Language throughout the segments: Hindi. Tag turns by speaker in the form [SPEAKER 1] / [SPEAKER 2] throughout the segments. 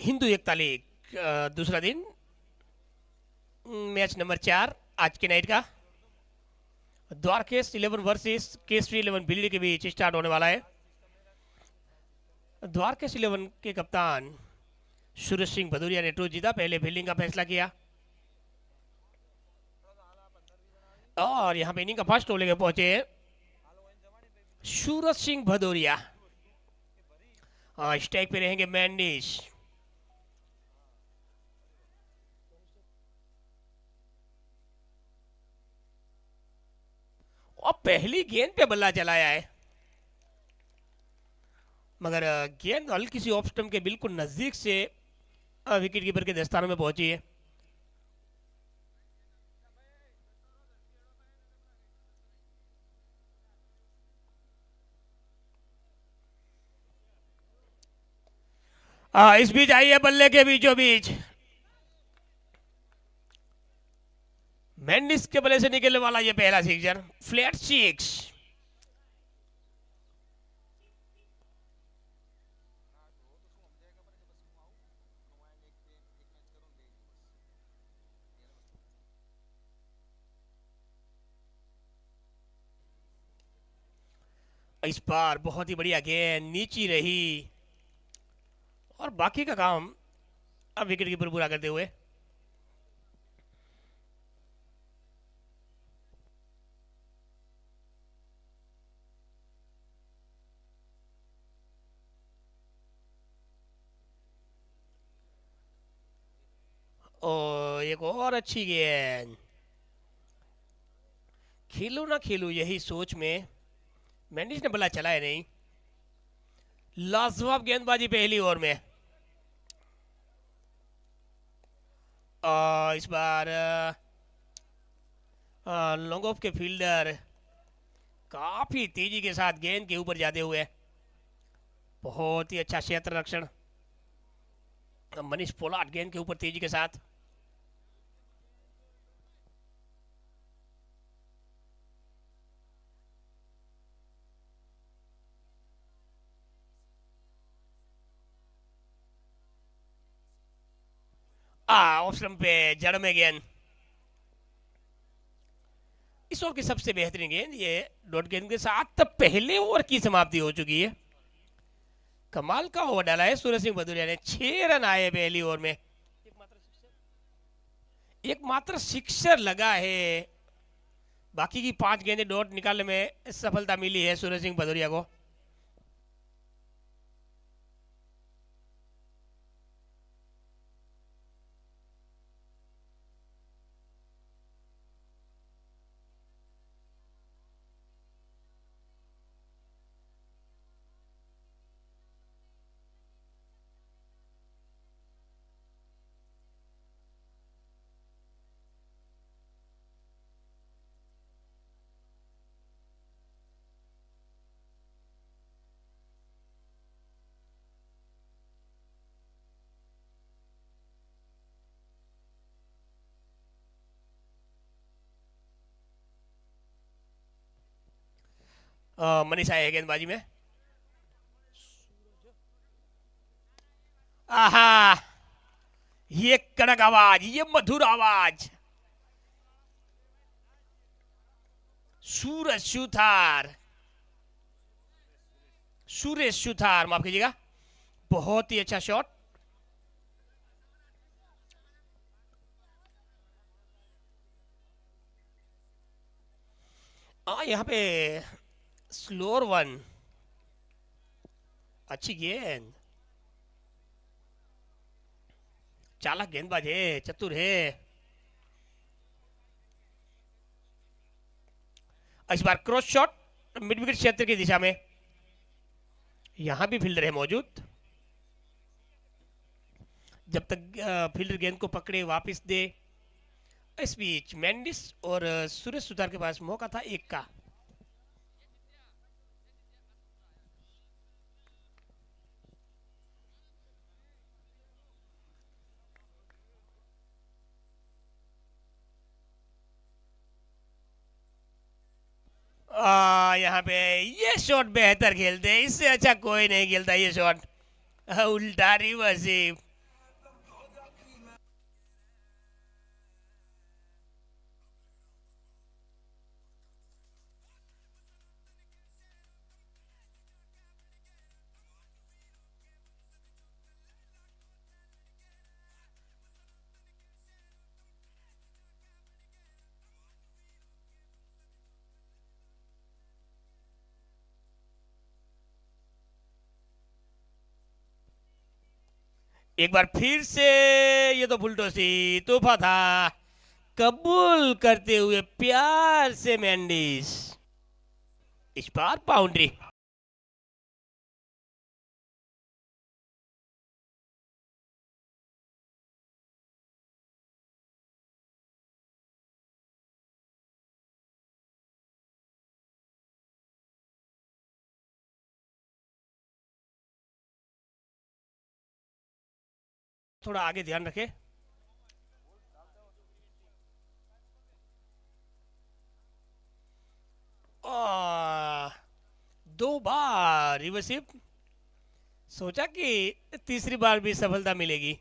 [SPEAKER 1] हिंदू एकता लीग दूसरा दिन, मैच नंबर 4 आज के नाइट का द्वारकेश 11 वर्सेस केसरी 11 बिल्ली के बीच स्टार्ट होने वाला है। द्वारकेश 11 के कप्तान सूरज सिंह भदौरिया ने टॉस जीता, पहले फील्डिंग का फैसला किया और यहां पे इनिंग का फर्स्ट ओवर लेके पहुंचे सूरज सिंह भदौरिया। स्ट्राइक पे रहेंगे मैंडिस। और पहली गेंद पे बल्ला चलाया है, मगर गेंद हल्की सी ऑफ स्टंप के बिल्कुल नजदीक से विकेट कीपर के दस्तानों में पहुंची है। इस बीच आई है बल्ले के बीचों बीच, मैंडिस के बल्ले से निकलने वाला ये पहला सिक्सर, फ्लैट सिक्स। इस बार बहुत ही बढ़िया गेंद नीची रही और बाकी का काम अब विकेट कीपर पूरा करते हुए। और एक और अच्छी गेंद, खेलू ना खेलू यही सोच में मैंडिस ने बल्ला चलाया नहीं। लाजवाब गेंदबाजी पहली ओवर में। इस बार लॉन्ग ऑफ के फील्डर काफी तेजी के साथ गेंद के ऊपर जाते हुए, बहुत ही अच्छा क्षेत्र रक्षण। मनीष पोलार्ड गेंद के ऊपर तेजी के साथ। ऑफ स्टंप पे जड़ में गेंद। इस ओवर की सबसे बेहतरीन गेंद, ये डॉट गेंद के साथ पहले ओवर की समाप्ति हो चुकी है। कमाल का ओवर डाला है सूरज सिंह भदौरिया ने, 6 रन आए पहली ओवर में, एकमात्र सिक्सर लगा है। बाकी की 5 गेंदें डॉट निकालने में सफलता मिली है सूरज सिंह भदौरिया को। मनीष आए है गेंदबाजी में। आहा, ये कड़क आवाज, ये मधुर आवाज। सूरज सुथार, सुरेश सुथार माफ कीजिएगा, बहुत ही अच्छा शॉट। यहाँ पे स्लोअर वन, अच्छी गेंद। चालाक गेंदबाज है, चतुर है। इस बार क्रॉस शॉट मिड विकेट क्षेत्र की दिशा में, यहां भी फील्डर है मौजूद। जब तक फील्डर गेंद को पकड़े वापस दे। इस बीच मैंडिस और सुरेश सुथार के पास मौका था एक का। यहाँ पे ये शॉट बेहतर खेलते हैं, इससे अच्छा कोई नहीं खेलता ये शॉट। उल्टा रिवर्सिव, एक बार फिर से ये तो फुलटोसी तोहफा था, कबूल करते हुए प्यार से मेंडिस, इस बार बाउंड्री। थोड़ा आगे ध्यान रखें। दो बार रिवर्सिप, सोचा कि तीसरी बार भी सफलता मिलेगी,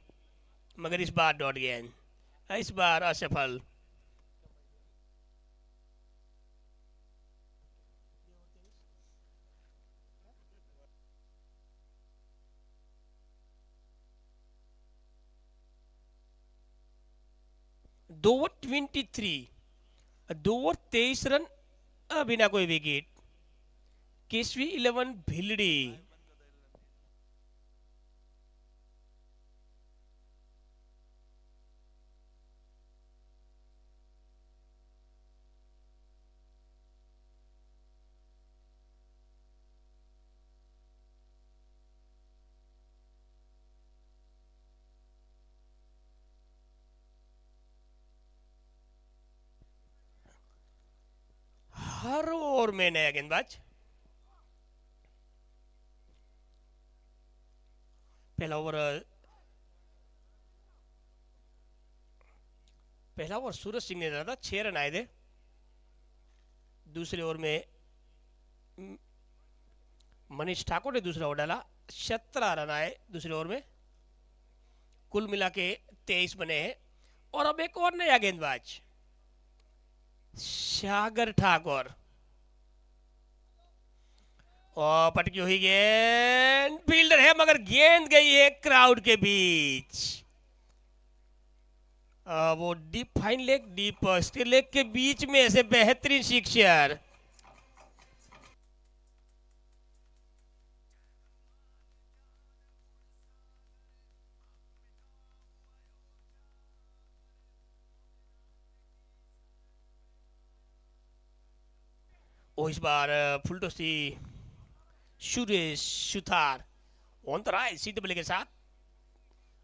[SPEAKER 1] मगर इस बार डॉट गेंद, इस बार असफल। दो ओवर 23, 2 ओवर 23 रन, बिना कोई विकेट। केसवी 11 भिलड़ी। हर ओवर में नया गेंदबाज। पहला ओवर सूरज सिंह ने डाला था, 6 रन आए थे। दूसरे ओवर में मनीष ठाकुर ने दूसरा ओवर डाला, 17 रन आए दूसरे ओवर में। कुल मिला के 23 बने हैं। और अब एक और नया गेंदबाज, सागर ठाकुर। और पटकी हुई गेंद, फील्डर है मगर गेंद गई है क्राउड के बीच। वो deep fine leg, deep still leg के बीच में ऐसे बेहतरीन सिक्सर। इस बार फुलटोसी Suresh Suthar on the right सीधे बल्ले के साथ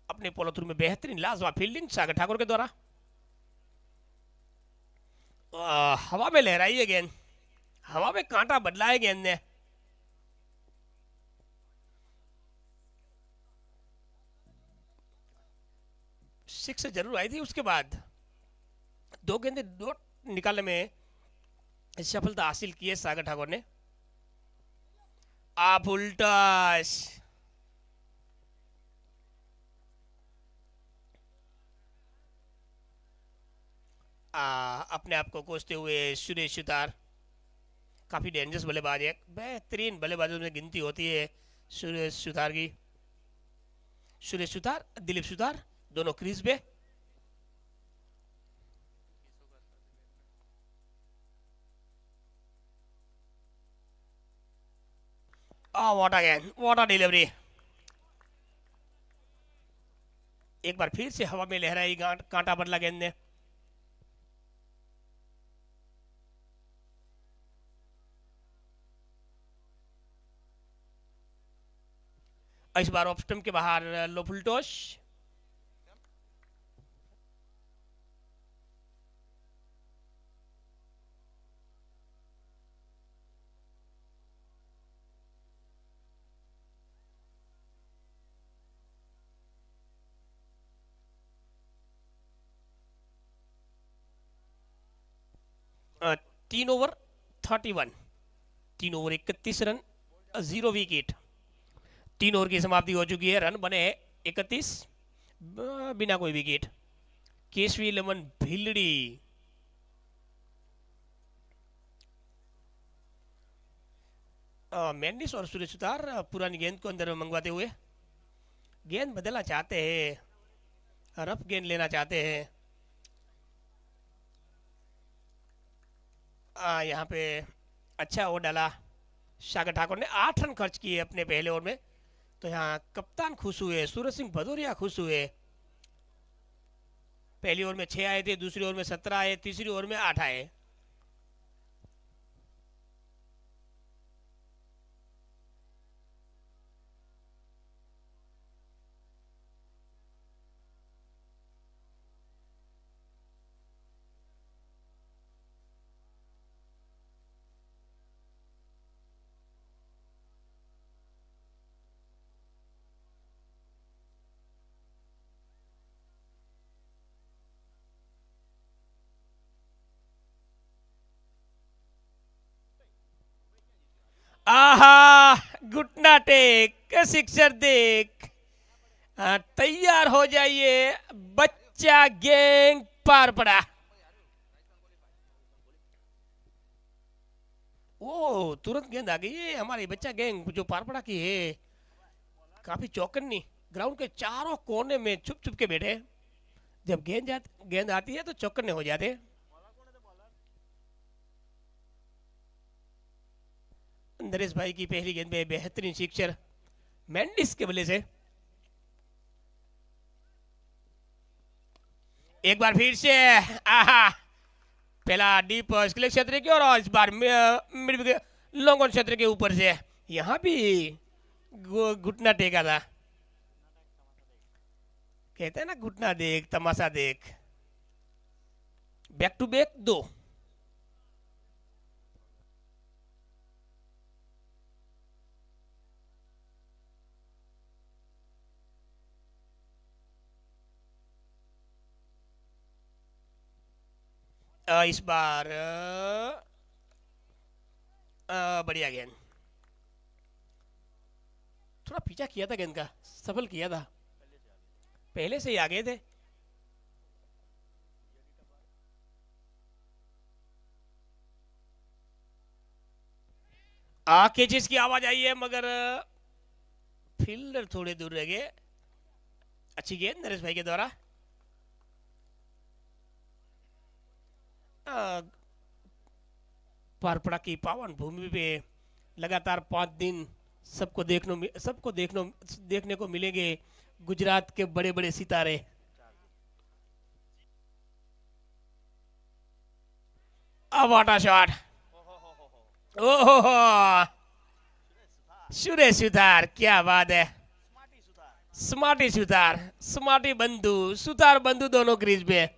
[SPEAKER 1] अपने पोलो थ्रू में बेहतरीन लाजवाब फील्डिंग सागर ठाकुर के द्वारा। हवा में लहराई है गेंद, हवा में कांटा बदला है गेंद ने। सिक्स जरूर आई थी, उसके बाद दो गेंदे दो निकालने में सफलता हासिल की है सागर ठाकुर ने। आप उल्टास अपने आप को कोसते हुए सुरेश सुतार, काफी डेंजरस बल्लेबाज है, बेहतरीन बल्लेबाजों में गिनती होती है सुरेश सुतार की। सुरेश सुतार, दिलीप सुतार दोनों क्रीज पे। What again, what a delivery. एक बार फिर से हवा में लहराई कांटा बदला गेंद ने। इस बार ऑफ स्टंप के बाहर लो फुल टॉस। अ, 3 over 31, 3 over 31 run, 0 wicket. 3 over की समाप्ति हो चुकी है, रन बने हैं 31, बिना कोई विकेट। केसवी 11 भिलड़ी। मेंडिस और सुरेश सुतार पुरानी गेंद को अंदर मंगवाते हुए गेंद बदलना चाहते हैं, रफ गेंद लेना चाहते हैं। यहाँ पे अच्छा ओवर डाला सागर ठाकुर ने, 8 रन खर्च किए अपने पहले ओवर में, तो यहाँ कप्तान खुश हुए, सूरज सिंह भदौरिया खुश हुए। पहली ओवर में 6 आए थे, दूसरी ओवर में 17 आए, तीसरी ओवर में 8 आए। आहा, घुटना टेक, सिक्सर देख। तैयार हो जाइए, बच्चा गैंग पार पड़ा। ओ तुरंत गेंद आ गई है, हमारी बच्चा गैंग जो पार पड़ा की है। काफी चौकन्नी, ग्राउंड के चारों कोने में छुप छुप के बैठे। जब गेंद आती है तो चौकन्ने हो जाते। नरेश भाई की पहली गेंद में बेहतरीन सिक्सर मेंडिस के बल्ले से। एक बार फिर से आहा, पहला डीप स्क्लेक क्षेत्र की और इस बार मिड लॉन्ग ऑन क्षेत्र के ऊपर से यहाँ भी घुटना टेका था। कहते हैं ना, घुटना देख तमाशा देख। Back to back 2। इस बार बढ़िया गेंद, थोड़ा पीछा किया था गेंद का, सफल किया था, पहले से ही आगे थे। कैचेस की आवाज आई है मगर फील्डर थोड़े दूर रह गए। अच्छी गेंद नरेश भाई के द्वारा। पारपड़ा की पावन भूमि पे लगातार 5 दिन सबको देखने को मिलेंगे गुजरात के बड़े बड़े सितारे। वाटर शॉट, ओहो सुरेश सुतार, क्या बात है। स्मार्टी सुतार, स्मार्टी बंधु, सुतार बंधु दोनों क्रीज पे।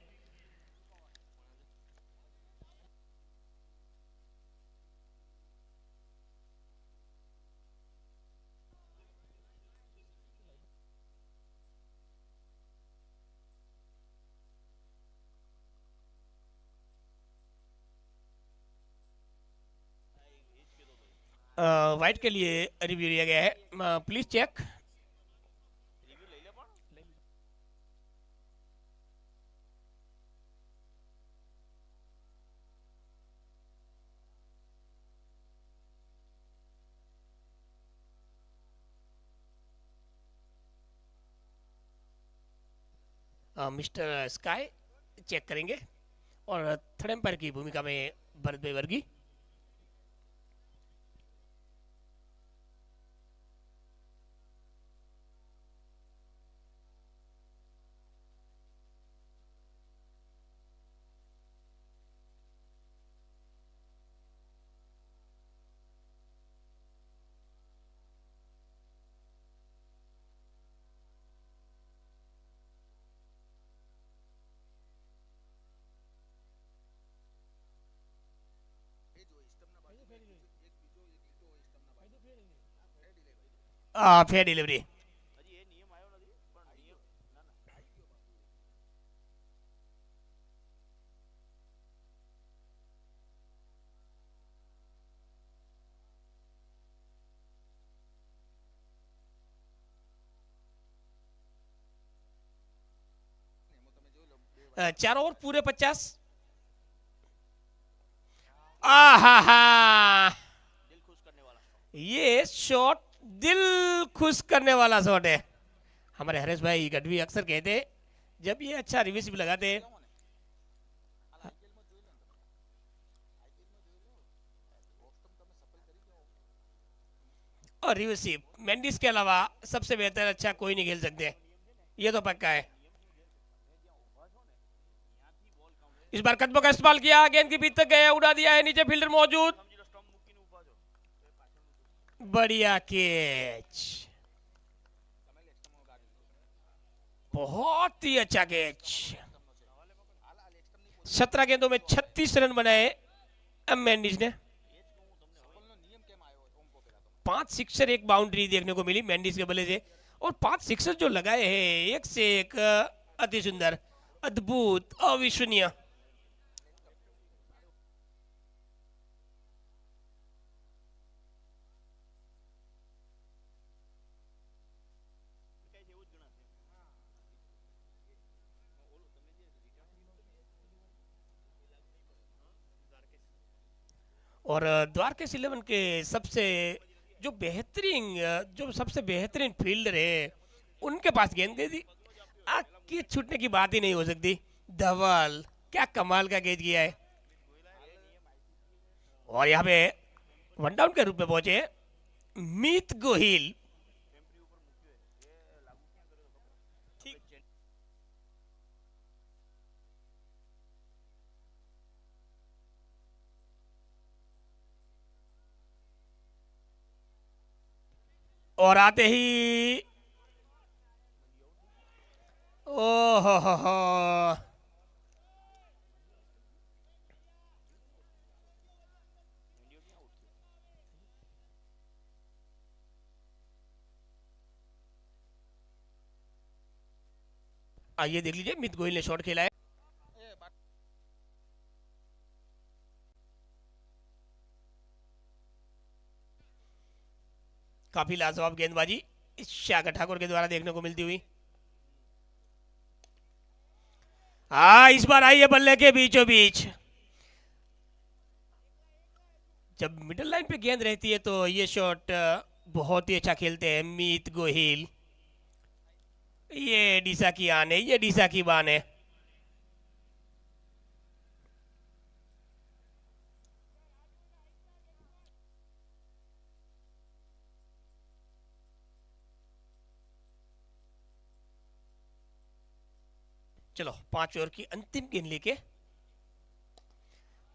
[SPEAKER 1] व्हाइट के लिए रिव्यू लिया गया है, please check. Mister Sky check करेंगे और थर्ड एम्पायर की भूमिका में भरत भाई वर्गी। Fair delivery. चार ओवर पूरे 50। आहा, ये शॉट दिल खुश करने वाला शॉट है। हमारे हरेश भाई गढ़वी अक्सर कहते हैं जब ये अच्छा रिवर्स भी लगाते हैं। और रिसीव। मेंडिस के अलावा सबसे बेहतर अच्छा कोई नहीं खेल सकते, ये तो पक्का है। इस बार कदमों का इस्तेमाल किया, गेंद की बीच तक गए, उड़ा दिया है, नीचे फील्डर मौजूद, बढ़िया कैच, बहुत ही अच्छा कैच। 17 गेंदों में 36 रन बनाए मेंडिस ने। 5 सिक्सर 1 बाउंड्री देखने को मिली मेंडिस के बल्ले से, और 5 सिक्सर जो लगाए हैं एक से एक अति सुंदर, अद्भुत, अविश्वसनीय। और द्वारकेश 11 के सबसे जो सबसे बेहतरीन फील्डर है, उनके पास गेंद दे दी, आगे छूटने की बात ही नहीं हो सकती। धवल क्या कमाल का गेंद किया है, और यहाँ पे वन डाउन के रूप में पहुंचे मीत गोहिल। और आते ही ओ हो, आइए देख लीजिए, मित गोहिल ने शॉट खेला है। काफी लाजवाब गेंदबाजी शागर ठाकुर के द्वारा देखने को मिलती हुई। इस बार आई है बल्ले के बीचों बीच। जब मिडिल लाइन पे गेंद रहती है तो ये शॉट बहुत ही अच्छा खेलते हैं मीत गोहिल। ये डीसा की आन है, ये डीसा की बान है। चलो 5 ओवर की अंतिम गेंद लेके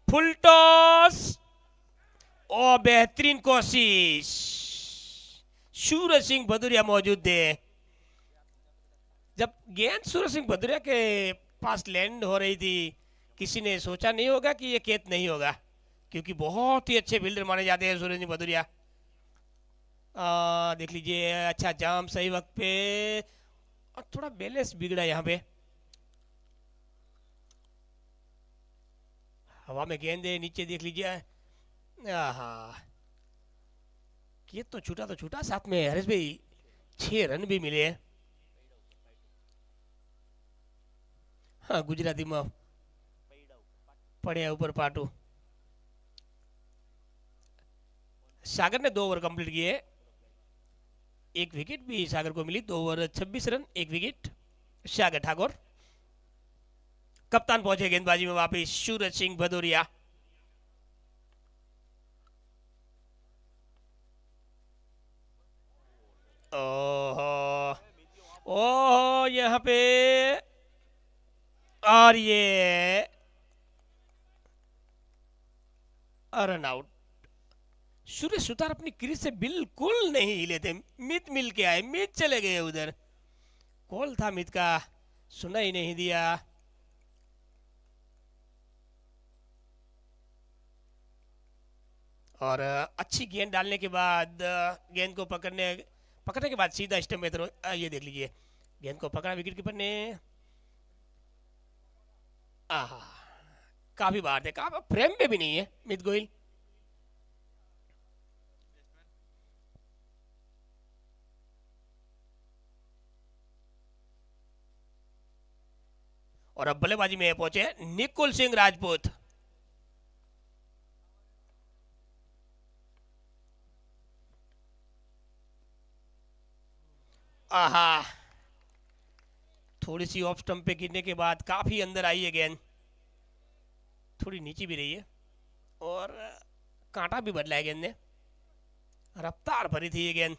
[SPEAKER 1] फुल टॉस, और बेहतरीन कोशिश, सूरज सिंह भदौरिया मौजूद थे। जब गेंद सूरज सिंह भदौरिया के पास लैंड हो रही थी, किसी ने सोचा नहीं होगा कि ये कैच नहीं होगा, क्योंकि बहुत ही अच्छे फील्डर माने जाते हैं सूरज सिंह भदौरिया। देख लीजिए, अच्छा जाम सही वक्त पे, और थोड़ा बैलेंस बिगड़ा यहाँ पे। हवा में गेंद है, नीचे देख लीजिए। ये तो छूटा, साथ में हरीश भाई 6 रन भी मिले हैं। हाँ, गुजराती में पड़े ऊपर पाटू। सागर ने 2 ओवर कंप्लीट किए, 1 विकेट भी सागर को मिली। 2 ओवर 26 रन, 1 विकेट। सागर ठाकुर कप्तान पहुंचे गेंदबाजी में वापस, सूरज सिंह भदौरिया। ओहो ओहो, यहाँ पे, और ये रन आउट। सूर्य सुतार अपनी क्रीज से बिल्कुल नहीं हिले थे, मित मिल के आए, मित चले गए उधर। कॉल था मित का, सुना ही नहीं दिया। और अच्छी गेंद डालने के बाद, गेंद को पकड़ने के बाद सीधा स्टंप में थ्रो। ये देख लीजिए, गेंद को पकड़ा विकेट कीपर ने। आहा, काफी बाहर थे, काफी फ्रेम में भी नहीं है मित गोहिल। और अब बल्लेबाजी में पहुंचे निकुल सिंह राजपूत। आहा, थोड़ी सी ऑफ स्टंप पे गिरने के बाद काफी अंदर आई है गेंद, थोड़ी नीचे भी रही है, और कांटा भी बदला है गेंद ने। रफ्तार भरी थी ये गेंद।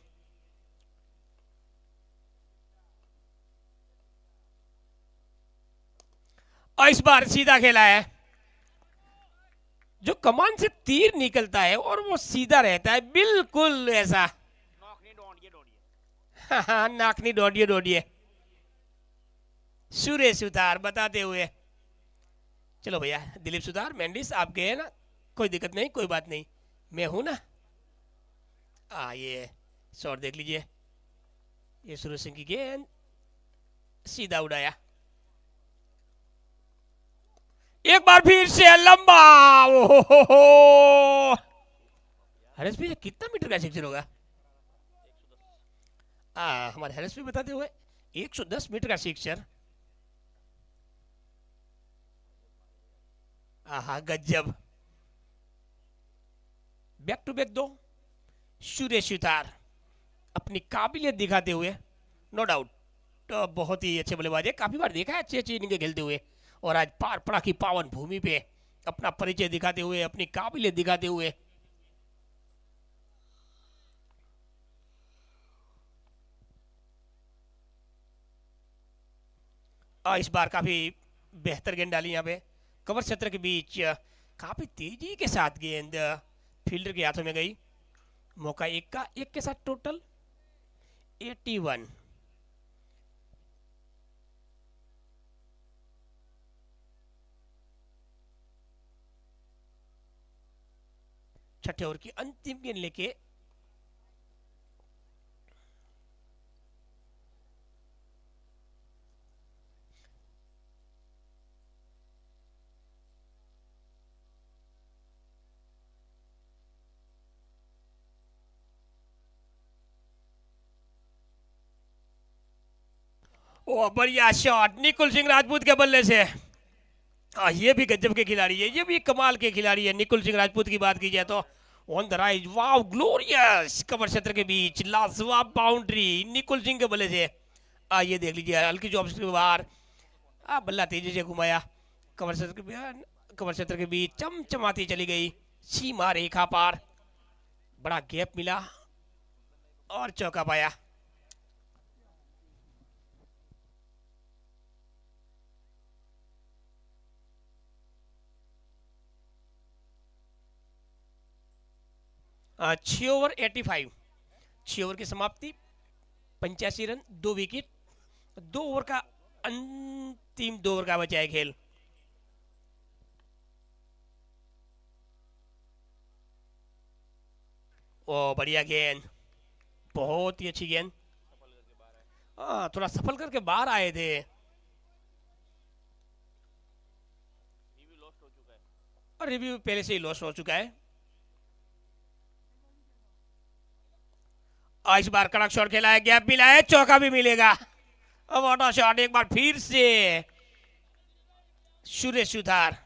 [SPEAKER 1] और इस बार सीधा खेला है। जो कमान से तीर निकलता है और वो सीधा रहता है, बिल्कुल ऐसा। हाँ, नाकनी दौड़िए दौड़िए, सुरेश सुतार बताते हुए। चलो भैया दिलीप सुतार मेंडिस आपके है ना, कोई दिक्कत नहीं, कोई बात नहीं, मैं हूं ना। ये शॉट देख लीजिए, ये सूरज सिंह की गेंद सीधा उड़ाया। एक बार फिर से लंबा, ओहो, हरेश भी कितना मीटर का सिक्सर होगा? हमारे हरेश भी बताते हुए 110 मीटर का सिक्सर। गजब, बैक टू बैक दो। सुरेश सुतार अपनी काबिलियत दिखाते हुए, नो डाउट, तो बहुत ही अच्छे बल्लेबाज है, काफी बार देखा है अच्छी अच्छी इनिंग खेलते हुए, और आज पार पड़ा की पावन भूमि पे अपना परिचय दिखाते हुए, अपनी काबिलियत दिखाते हुए। इस बार काफी बेहतर गेंद डाली यहाँ पे, कवर क्षेत्र के बीच काफी तेजी के साथ गेंद फील्डर के हाथों में गई। मौका एक का, एक के साथ टोटल 81। छठे ओवर की अंतिम गेंद लेके ओ बढ़िया शॉट निकुल सिंह राजपूत के बल्ले से। ये भी गजब के खिलाड़ी है, ये भी कमाल के खिलाड़ी है निकुल सिंह राजपूत की बात की जाए तो। On the rise, wow, glorious, cover क्षेत्र के बीच लाजवाब बाउंड्री निकुल सिंह के बल्ले से। ये देख लीजिए हल्की जॉब के बाहर, बल्ला तेजी से घुमाया, कवर क्षेत्र के बीच चमचमाती चली गई, सीमा रेखा पार, बड़ा गैप मिला और चौका पाया। छह ओवर 85, 6 ओवर की समाप्ति, 85 रन, 2 विकेट, 2 ओवर का अंतिम 2 ओवर का बचा है खेल। ओ बढ़िया गेंद, बहुत ही अच्छी गेंद। थोड़ा सफल करके बाहर आए थे। और रिव्यू पहले से ही लॉस हो चुका है। इस बार कड़क शॉट खेला है, गैप मिला है, चौका भी मिलेगा। अब ऑटो शॉट एक बार फिर से सुरेश सुतार।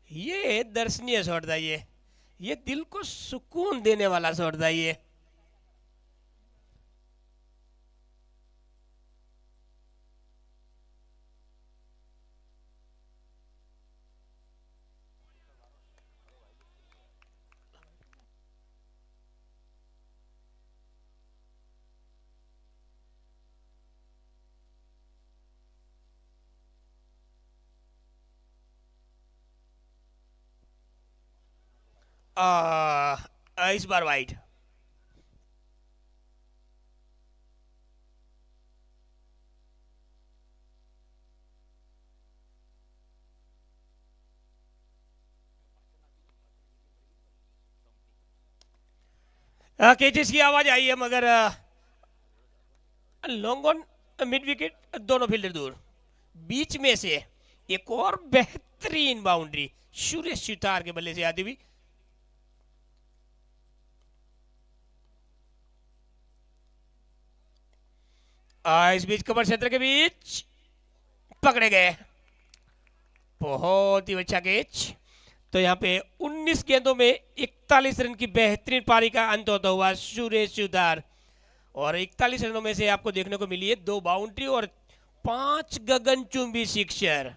[SPEAKER 1] ये दर्शनीय शॉट था, ये दिल को सुकून देने वाला शॉट था ये। इस बार वाइड। केचेस की आवाज आई है, मगर लॉन्ग ऑन मिड विकेट, दोनों फील्डर दूर, बीच में से एक और बेहतरीन बाउंड्री सुरेश सुतार के बल्ले से आती हुई। इस बीच कवर क्षेत्र के बीच पकड़े गए, बहुत ही अच्छा कैच। तो यहाँ पे 19 गेंदों में 41 रन की बेहतरीन पारी का अंत होता हुआ सुरेश सुतार, और 41 रनों में से आपको देखने को मिली है 2 बाउंड्री और 5 गगनचुंबी सिक्सर।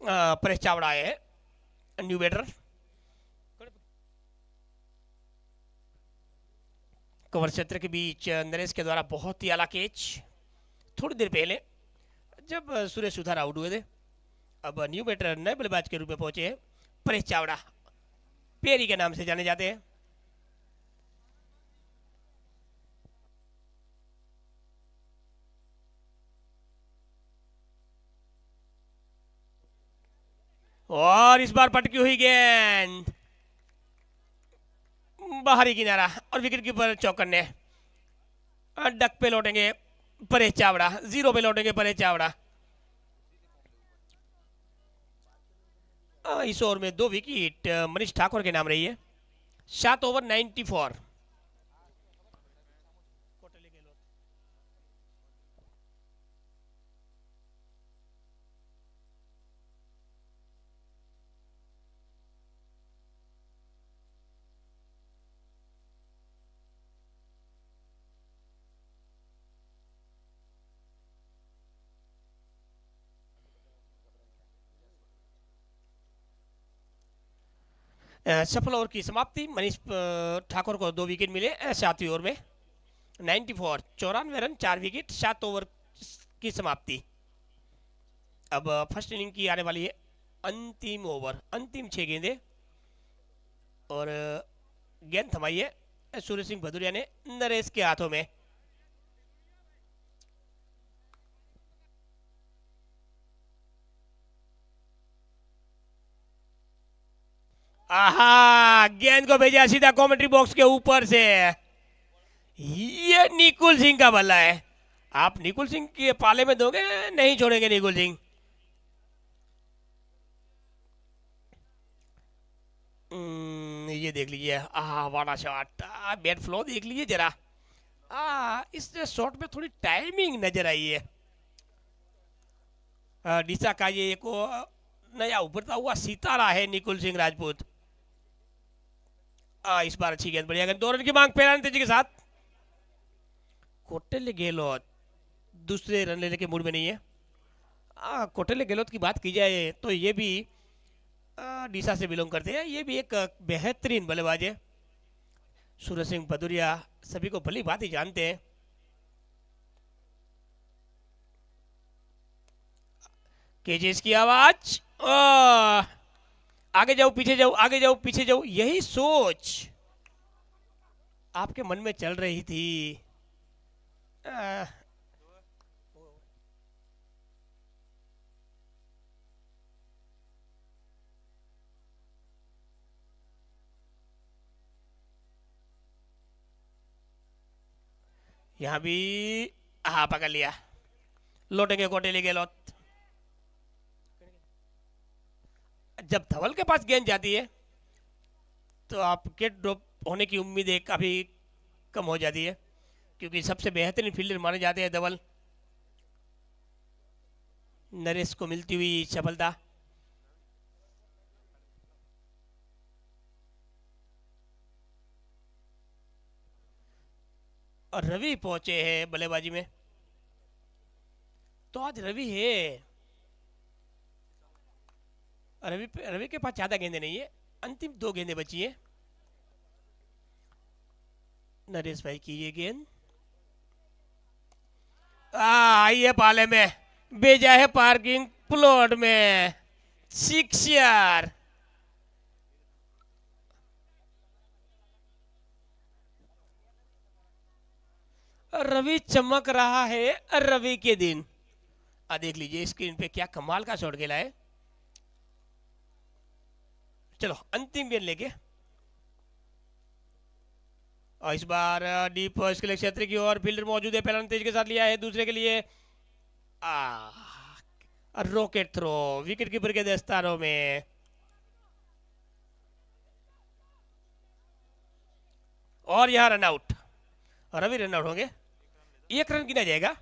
[SPEAKER 1] परेश चावड़ा आए हैं न्यू बैटर। कवर क्षेत्र के बीच नरेश के द्वारा बहुत ही आला कैच थोड़ी देर पहले जब सुरेश सुथार आउट हुए थे। अब न्यू बैटर नए बल्लेबाज के रूप में पहुंचे हैं परेश चावड़ा, पेरी के नाम से जाने जाते हैं। और इस बार पटकी हुई गेंद बाहरी किनारा और विकेट कीपर चौकन्ने। डक पे लौटेंगे परेश चावड़ा, 0 पे लौटेंगे परेश चावड़ा। इस ओवर में 2 विकेट मनीष ठाकुर के नाम रही है। 7 ओवर 94। सफल ओवर की समाप्ति, मनीष ठाकुर को 2 विकेट मिले 7वीं ओवर में। 94 94 रन 4 विकेट 7 ओवर की समाप्ति। अब फर्स्ट इनिंग की आने वाली है अंतिम ओवर, अंतिम 6 गेंदें और गेंद थमाई है सूर्य सिंह भदौरिया ने नरेश के हाथों में। आहा, गेंद को भेजा सीधा कमेंट्री बॉक्स के ऊपर से। ये निकुल सिंह का बल्ला है। आप निकुल सिंह के पाले में दोगे, नहीं छोड़ेंगे निकुल सिंह। ये देख लीजिए, वाला शॉट, बैट फ्लो देख लीजिए जरा। इस शॉट में थोड़ी टाइमिंग नजर आई है। डिसा का ये एक नया उभरता हुआ सितारा है निकुल सिंह राजपूत। इस बार अच्छी गेंद, बढ़िया गेंद, 2 रन की मांग पेरान तेजी के साथ। कोटेले गहलोत दूसरे रन लेने के मूड में नहीं है। कोटेले गहलोत की बात की जाए तो ये भी डीसा से बिलोंग करते हैं। ये भी एक बेहतरीन बल्लेबाज है। सूरज सिंह भदौरिया सभी को भली बात ही जानते हैं। केजेस की आवाज, आगे जाओ पीछे जाओ, आगे जाओ पीछे जाओ, यही सोच आपके मन में चल रही थी। यहां भी पकड़ लिया, लौटेंगे कोटेली गहलोत। जब धवल के पास गेंद जाती है तो आपके ड्रॉप होने की उम्मीद काफी कम हो जाती है, क्योंकि सबसे बेहतरीन फील्डर माने जाते हैं धवल। नरेश को मिलती हुई सफलता। और रवि पहुंचे हैं बल्लेबाजी में, तो आज रवि है। रवि के पास ज्यादा गेंदें नहीं है, अंतिम 2 गेंदें बची हैं। नरेश भाई की ये गेंद आइए पाले में, भेजा है पार्किंग प्लॉट में, 6 यार। रवि चमक रहा है, रवि के दिन। देख लीजिए स्क्रीन पे क्या कमाल का शॉट खेला है। चलो अंतिम गेंद लेके, और इस बार डीप स्किल क्षेत्र की ओर फील्डर मौजूद है। पहला तेज के साथ लिया है, दूसरे के लिए रॉकेट थ्रो विकेट कीपर के दस्तानों में। और यहां run out, Ravi run out होंगे, 1 रन गिना जाएगा।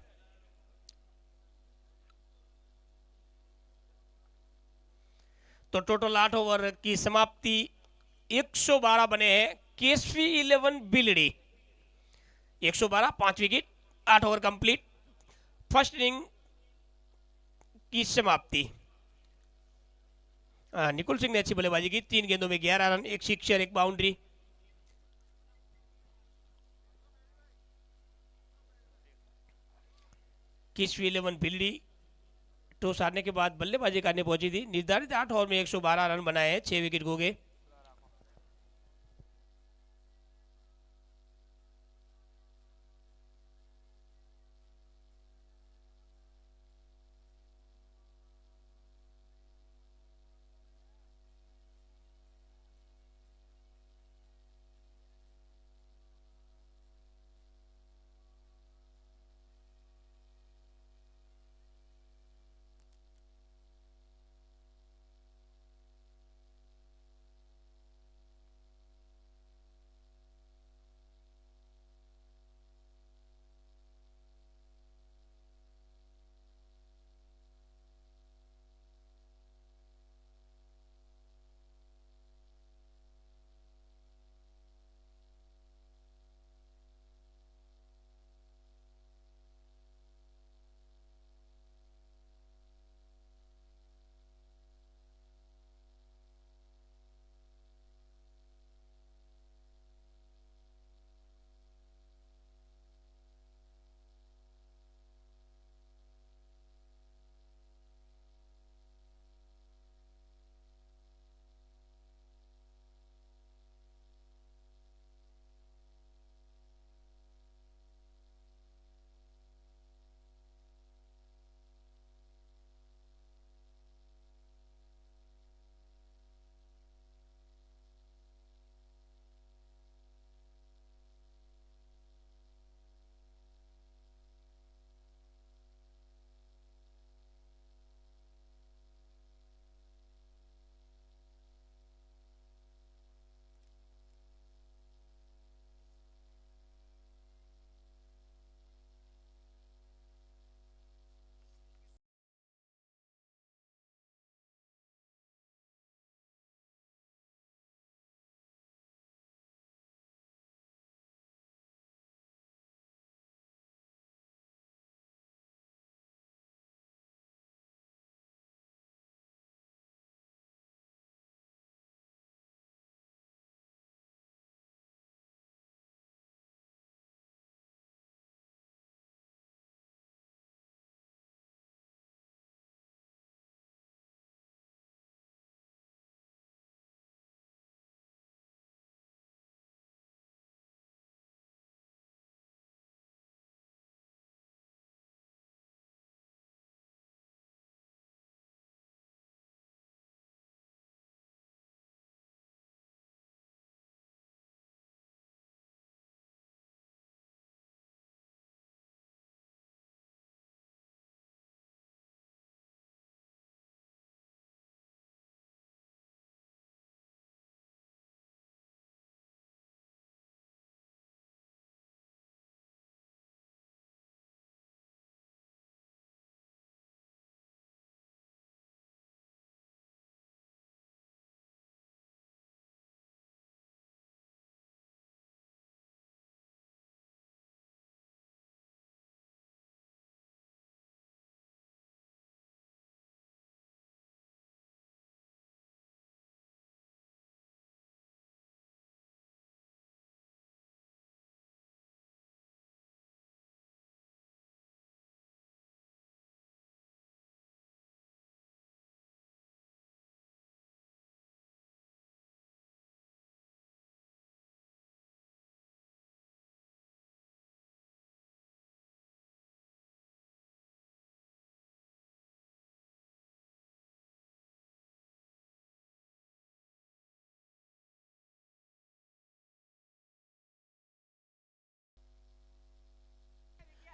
[SPEAKER 1] तो टोटल 8 ओवर की समाप्ति, 112 बने हैं Kesavi 11 बिलडी। 112 5 wicket, 8 over complete, first inning की समाप्ति। निकुल सिंह ने अच्छी बल्लेबाजी की, 3 गेंदों में 11 रन, एक सिक्सर, एक बाउंड्री। किस 11 भिलडी टॉस हारने के बाद बल्लेबाजी करने पहुंची थी। निर्धारित 8 ओवर में 112 रन बनाए हैं, 6 विकेट खो गए।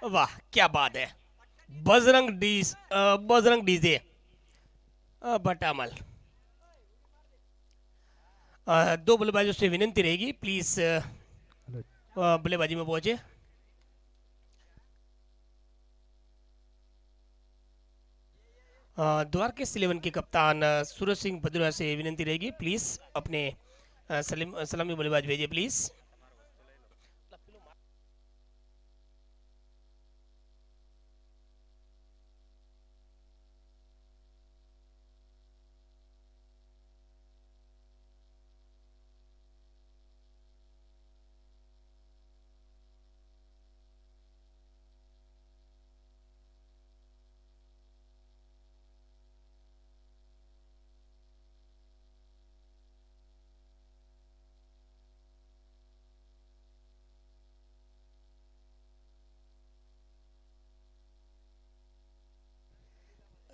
[SPEAKER 1] वाह क्या बात है। बजरंग डीजे भट्टामल। दो बल्लेबाजों से विनंती रहेगी, प्लीज बल्लेबाजी में पहुंचे। द्वारकेश 11 के कप्तान सूरज सिंह भद्रा से विनंती रहेगी, प्लीज अपने सलामी बल्लेबाज भेजिए प्लीज।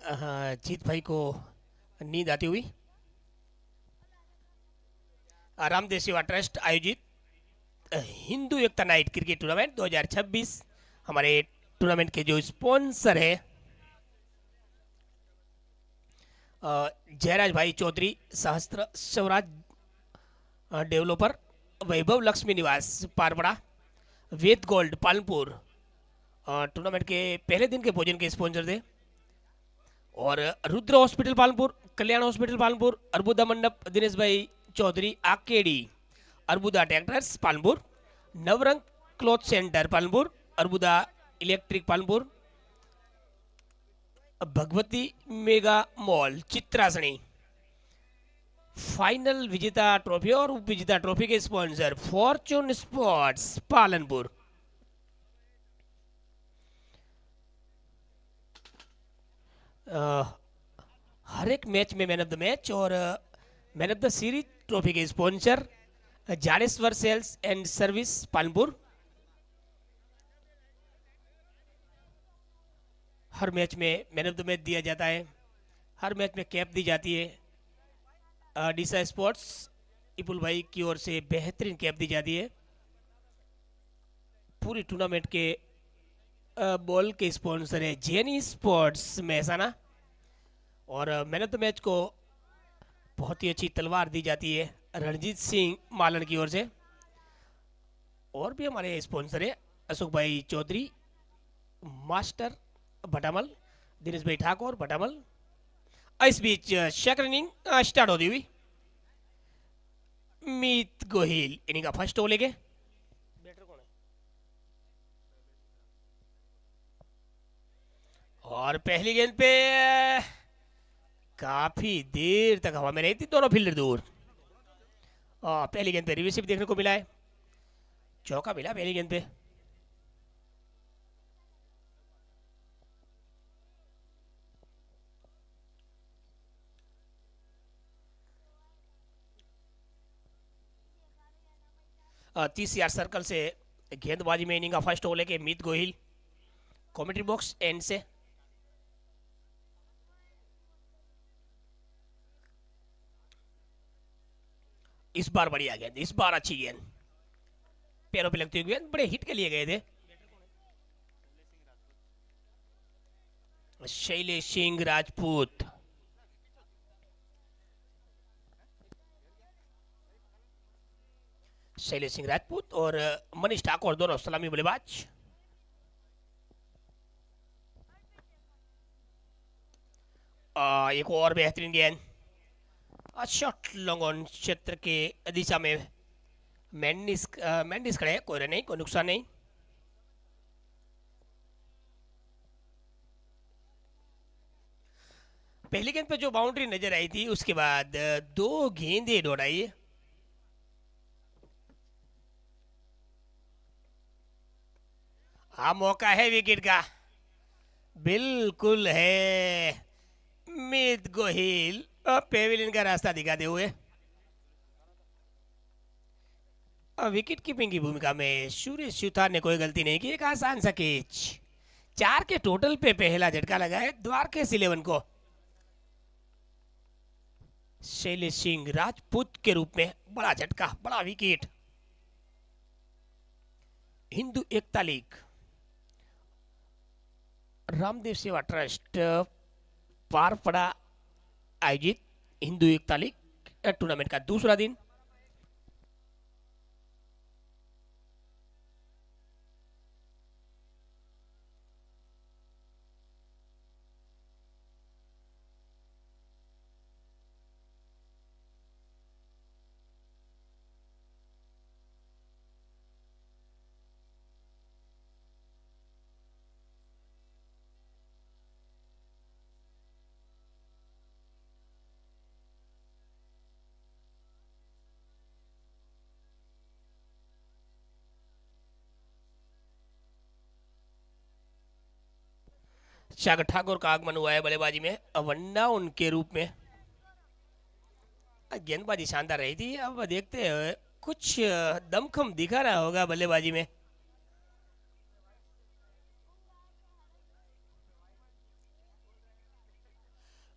[SPEAKER 1] जीत भाई को नींद आती हुई। रामदेव सेवा ट्रस्ट आयोजित हिंदू एकता नाइट क्रिकेट टूर्नामेंट 2026, हमारे टूर्नामेंट के जो स्पॉन्सर है जयराज भाई चौधरी, सहस्त्र स्वराज डेवलपर, वैभव लक्ष्मी निवास पारपड़ा, वेद गोल्ड पालनपुर टूर्नामेंट के पहले दिन के भोजन के स्पॉन्सर थे। और रुद्र हॉस्पिटल पालनपुर, कल्याण हॉस्पिटल पालनपुर, अर्बुदा मंडप दिनेश भाई चौधरी आकेडी, Arbuda tractors Palanpur, Navrang cloth centre Palanpur, Arbuda electric Palanpur, Bhagwati mega mall Chitrasani. Final विजेता ट्रॉफी और उप विजेता ट्रॉफी के स्पॉन्सर फॉर्चून स्पोर्ट्स पालनपुर। हर एक मैच में मैन ऑफ द मैच और man of the series trophy के sponsor Jadeshwar sales and service Palanpur. हर मैच में मैन ऑफ द मैच दिया जाता है, हर मैच में कैप दी जाती है। डीसा स्पोर्ट्स इपुल भाई की ओर से बेहतरीन कैप दी जाती है। पूरी टूर्नामेंट के बॉल के स्पॉन्सर है जेनी स्पोर्ट्स महसाना। और मैन ऑफ द मैच को बहुत ही अच्छी तलवार दी जाती है रणजीत सिंह मालन की ओर से। और भी हमारे स्पॉन्सर है अशोक भाई चौधरी, मास्टर भटामल, दिनेश भाई ठाकुर भटामल। इस बीच सेकंड इनिंग स्टार्ट होती हुई मीत गोहिल इनिंग का फर्स्ट ओवर लेके। बैटर कौन है? और पहली गेंद पे काफी देर तक हवा में रही थी, दोनों फील्डर दूर। पहली गेंद पे रिवर्सिव देखने को मिला है, चौका मिला पहली गेंद पे। तीस यार्ड सर्कल से गेंदबाजी में इनिंग का फर्स्ट ओवर लेके मीत गोहिल कमेंट्री बॉक्स एंड से। इस बार बढ़िया गेंद, इस बार अच्छी गेंद, पैरों पे लगती हुई गेंद, बड़े हिट के लिए गए थे। शैलेश सिंह राजपूत, शैलेश सिंह राजपूत और मनीष ठाकुर दोनों सलामी बल्लेबाज। एक और बेहतरीन गेंद, शॉट लॉन्ग ऑन क्षेत्र के दिशा में मैंडिस खड़े, कोई रन नहीं, कोई नुकसान नहीं। पहली गेंद पे जो बाउंड्री नजर आई थी उसके बाद दो गेंदें दौड़ाई। हाँ मौका है विकेट का, बिल्कुल है। मीत गोहिल पेविलियन का रास्ता दिखाते हुए विकेट कीपिंग की भूमिका में सूर्य सुथार ने कोई गलती नहीं की, एक आसान सा कैच। 4 के टोटल पे पहला झटका लगा है द्वारकेश 11 को। शैलेश सिंह राजपूत के रूप में बड़ा झटका, बड़ा विकेट। हिंदू एकता लीग रामदेव सेवा ट्रस्ट पारपड़ा आयोजित हिंदू एकता लीग टूर्नामेंट का दूसरा दिन। सागर ठाकुर का आगमन हुआ है बल्लेबाजी में, वन्ना उनके रूप में। गेंदबाजी शानदार रही थी, अब देखते हैं कुछ दमखम दिखा रहा होगा बल्लेबाजी में।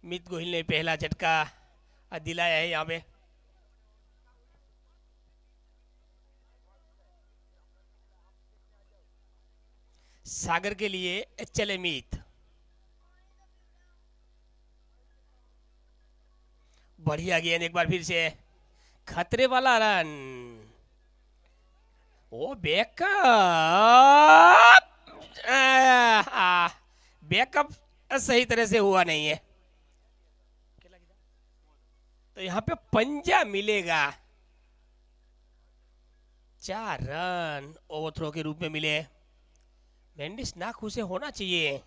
[SPEAKER 1] मित गोहिल ने पहला झटका दिलाया है यहाँ पे। सागर के लिए चले मीत, बढ़िया गेंद एक बार फिर से, खतरे वाला रन। ओ बैकअप, बैकअप सही तरह से हुआ नहीं है, तो यहाँ पे पंजा मिलेगा। 4 रन ओवरथ्रो के रूप में मिले। मेंडिस ना खुश होना चाहिए।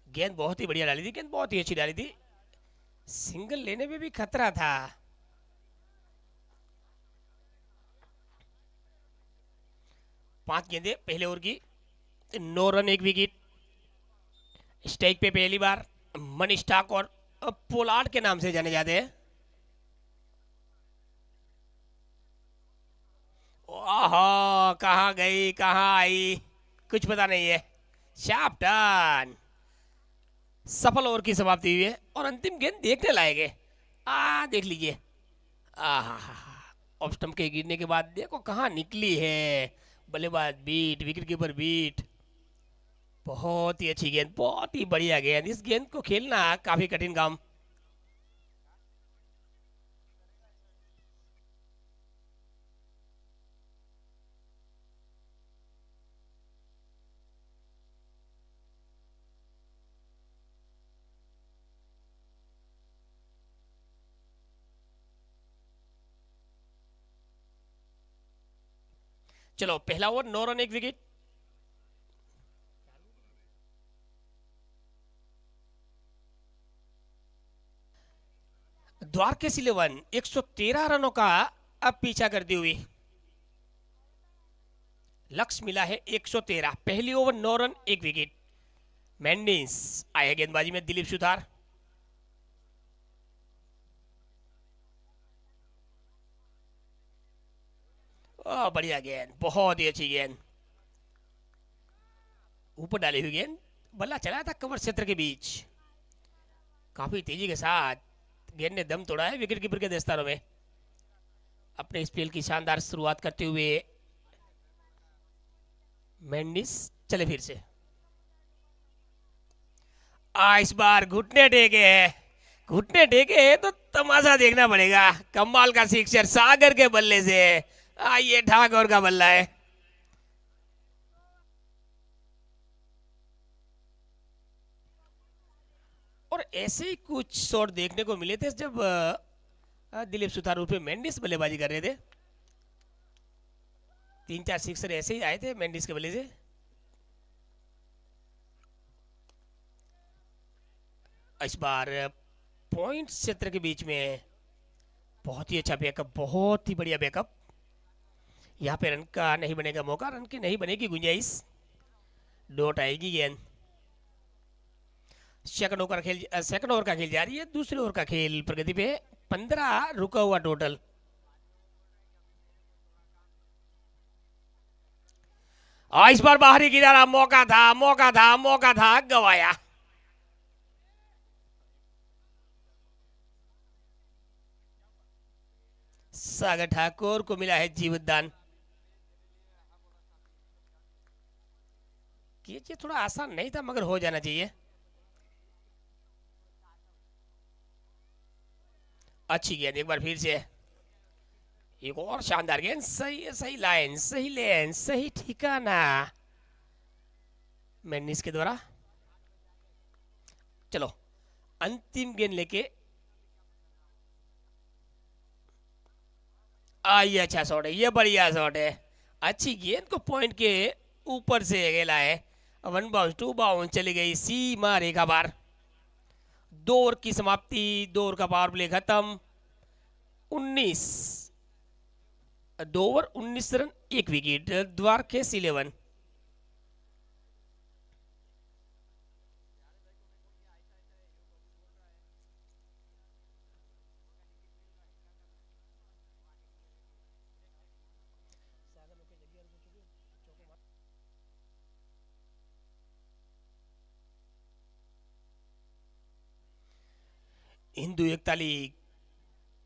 [SPEAKER 1] गेंद बहुत ही बढ़िया डाली थी, गेंद बहुत ही अच्छी डाली थी, सिंगल लेने में भी खतरा था। पांच गेंदें पहले ओवर की, 9 रन 1 विकेट। स्टेज पे पहली बार मनीष ठाकुर पोलार्ड के नाम से जाने जाते हैं। ओहो, कहाँ गई कहाँ आई कुछ पता नहीं है। शार्प टर्न, सफल ओवर की समाप्ति हुई है और अंतिम गेंद देखने लायक है। देख लीजिए, ऑफ स्टंप के गिरने के बाद देखो कहाँ निकली है। बल्लेबाज बीट, विकेट कीपर बीट। बहुत ही अच्छी गेंद, बहुत ही बढ़िया गेंद। इस गेंद को खेलना काफी कठिन काम। चलो पहला ओवर 9 रन 1 विकेट। द्वारकेश 11 113 रनों का अब पीछा करती हुई। लक्ष्य मिला है 113। पहली ओवर 9 रन 1 विकेट। मेंडिस आए गेंदबाजी में, दिलीप सुथार। बढ़िया गेंद, बहुत ही अच्छी गेंद, ऊपर डाली हुई गेंद। बल्ला चला था कवर क्षेत्र के बीच, काफी तेजी के साथ गेंद ने दम तोड़ा है विकेट कीपर के दस्तारों में। अपने स्पेल की शानदार शुरुआत करते हुए मेंडिस चले फिर से। इस बार घुटने टेके हैं, घुटने टेके हैं तो तमाशा देखना पड़ेगा। कमाल का सिक्सर सागर के बल्ले से। ये ठाकुर का बल्ला है। और ऐसे ही कुछ शॉट देखने को मिले थे जब दिलीप सुथार पे मेंडिस बल्लेबाजी कर रहे थे। 3-4 सिक्सर ऐसे ही आए थे मेंडिस के बल्ले से। इस बार पॉइंट क्षेत्र के बीच में बहुत ही अच्छा बैकअप, बहुत ही बढ़िया बैकअप। यहाँ पे रन का नहीं बनेगा मौका, रन की नहीं बनेगी गुंजाइश। डॉट आएगी गेंद। सेकंड ओवर का खेल जारी है। दूसरे ओवर का खेल प्रगति पे, 15 रुका हुआ टोटल। इस बार बाहरी किनारा, मौका था मौका था मौका था, गवाया। सागर ठाकुर को मिला है जीवतदान। ये थोड़ा आसान नहीं था मगर हो जाना चाहिए। अच्छी गेंद एक बार फिर से, एक और शानदार गेंद। सही सही लाइन, सही लेन, सही ठिकाना मेंडिस के द्वारा। चलो अंतिम गेंद लेके। ये अच्छा शॉट है, ये बढ़िया शॉट है। अच्छी गेंद को पॉइंट के ऊपर से खेला है। 1 बाउंस 2 बाउंस चली गई सीमा रेखा पार। 2 ओवर की समाप्ति, 2 ओवर का पावर प्ले खत्म। 19 2 over 19 run 1 wicket. Dwarkesh 11। Hindu एकताली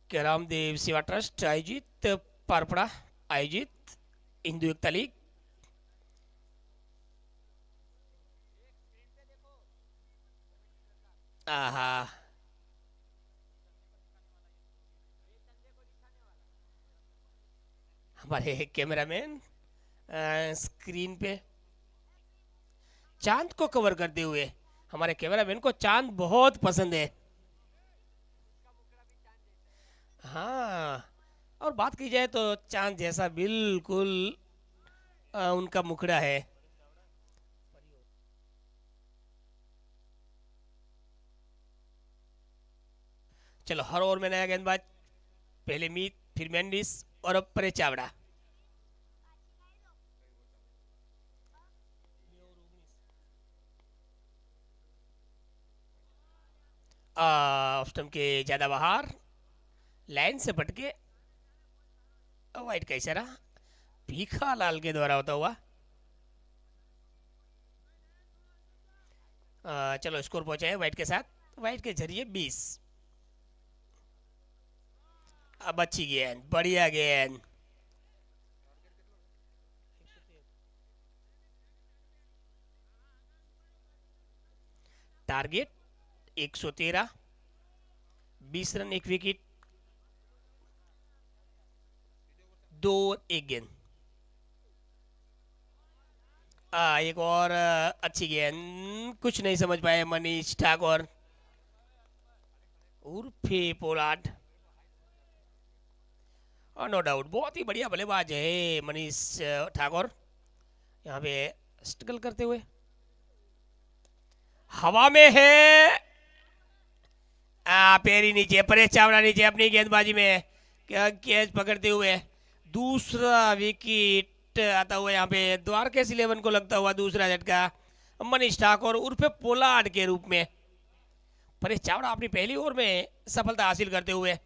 [SPEAKER 1] रामदेव सेवा ट्रस्ट आयोजित पारपड़ा आयोजित हिंदू एकताली आहा हमारे कैमरामैन स्क्रीन पे चांद को कवर करते हुए, हमारे कैमरामैन को चांद बहुत पसंद है। हाँ, और बात की जाए तो चांद जैसा बिल्कुल उनका मुखड़ा है। चलो, हर ओवर में नया गेंदबाज, पहले मीत, फिर मेंडिस और अब परे चावड़ा। ऑफ स्टंप के ज्यादा बाहर, लाइन से पटके, वाइट का इशारा भीखा लाल के द्वारा होता हुआ। चलो, स्कोर पहुंचा है वाइट के साथ, वाइट के जरिए 20। अब अच्छी गेंद, बढ़िया गेंद, टारगेट 113, 20 रन, एक विकेट, 2 एक गेंद। एक और अच्छी गेंद, कुछ नहीं समझ पाए मनीष ठाकुर उर्फे पोलार्ड। और नो डाउट बहुत ही बढ़िया बल्लेबाज है मनीष ठाकुर, यहाँ पे स्ट्रगल करते हुए हवा में है। पैरी नीचे, परेश चावड़ा नीचे अपनी गेंदबाजी में कैच पकड़ते हुए दूसरा विकेट आता हुआ यहाँ पे द्वारकेश 11 को लगता हुआ दूसरा झटका मनीष ठाकुर उर्फे पोलार्ड के रूप में। परेश चावड़ा अपनी पहली ओवर में सफलता हासिल करते हुए।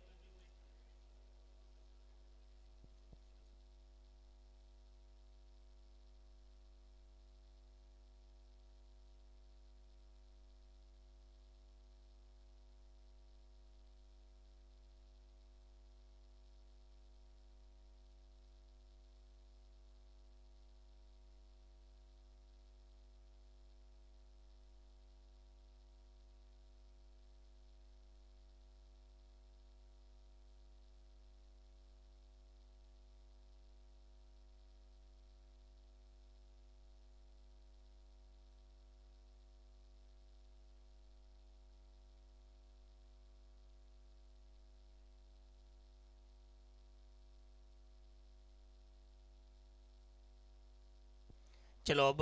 [SPEAKER 1] चलो, अब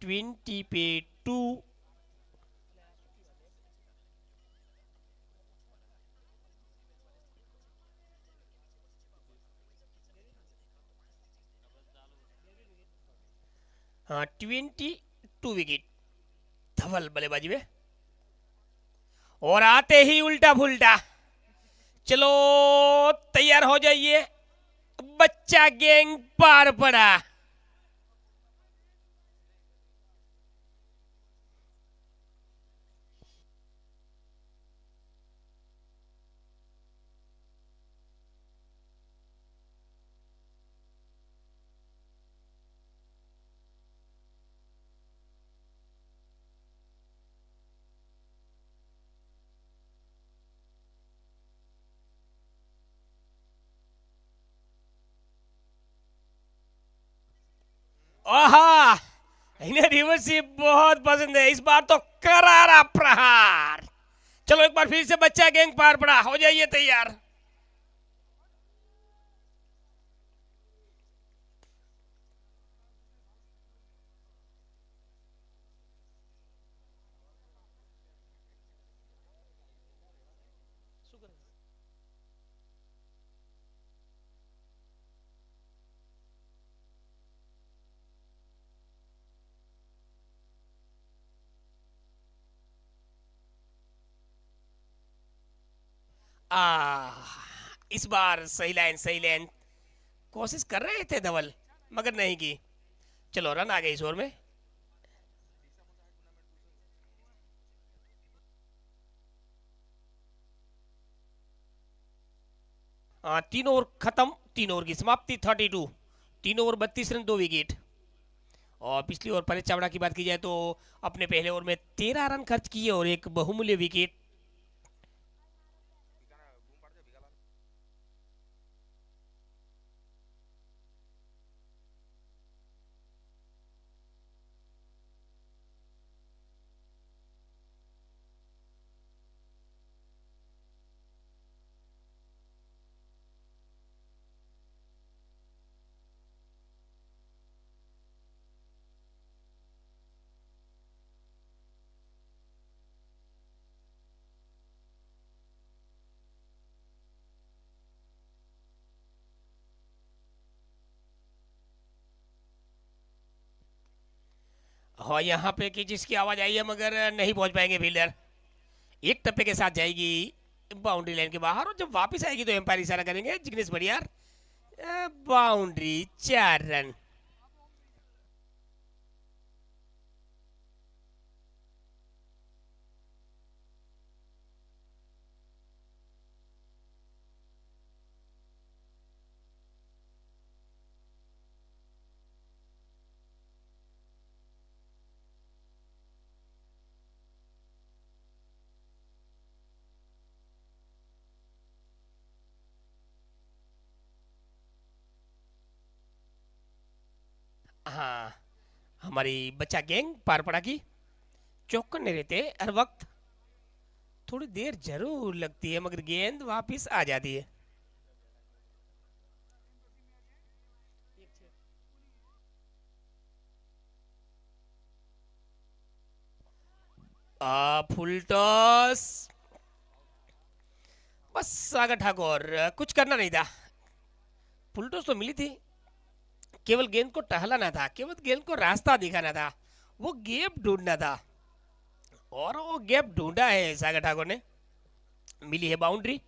[SPEAKER 1] 20 पे 2। हाँ, 22 विकेट धवल बल्लेबाजी में, और आते ही उल्टा फुल्टा। चलो, तैयार हो जाइए, बच्चा गैंग पार पड़ा। आहा, इन्हें रिवर्सिप बहुत पसंद है, इस बार तो करारा प्रहार। चलो, एक बार फिर से बच्चा गैंग पार पड़ा, हो जाइए तैयार। आ इस बार सही लाइन, सही लाइन कोशिश कर रहे थे धवल, मगर नहीं की। चलो, रन आ गए इस ओवर में। तीन ओवर खत्म, 3 ओवर की समाप्ति 32, 3 ओवर 32 रन 2 विकेट। और पिछली ओवर परेश चावड़ा की बात की जाए तो अपने पहले ओवर में 13 रन खर्च किए और एक बहुमूल्य विकेट। हाँ, यहाँ पे कि जिसकी आवाज आई है मगर नहीं पहुंच पाएंगे फील्डर। एक टप्पे के साथ जाएगी बाउंड्री लाइन के बाहर, और जब वापस आएगी तो एम्पायर इशारा करेंगे जिग्नेश बड़ियार। Boundary, 4 run. हाँ, हमारी बच्चा गैंग पार पड़ा की चौकन्ने रहते हर वक्त। थोड़ी देर जरूर लगती है मगर गेंद वापस आ जाती है। Full toss. बस सागर ठाकुर, कुछ करना नहीं था। फुल टॉस तो मिली थी, केवल गेंद को टहलाना था, केवल गेंद को रास्ता दिखाना था, वो गैप ढूंढना था, और वो गैप ढूंढा है सागर ठाकुर ने। मिली है बाउंड्री।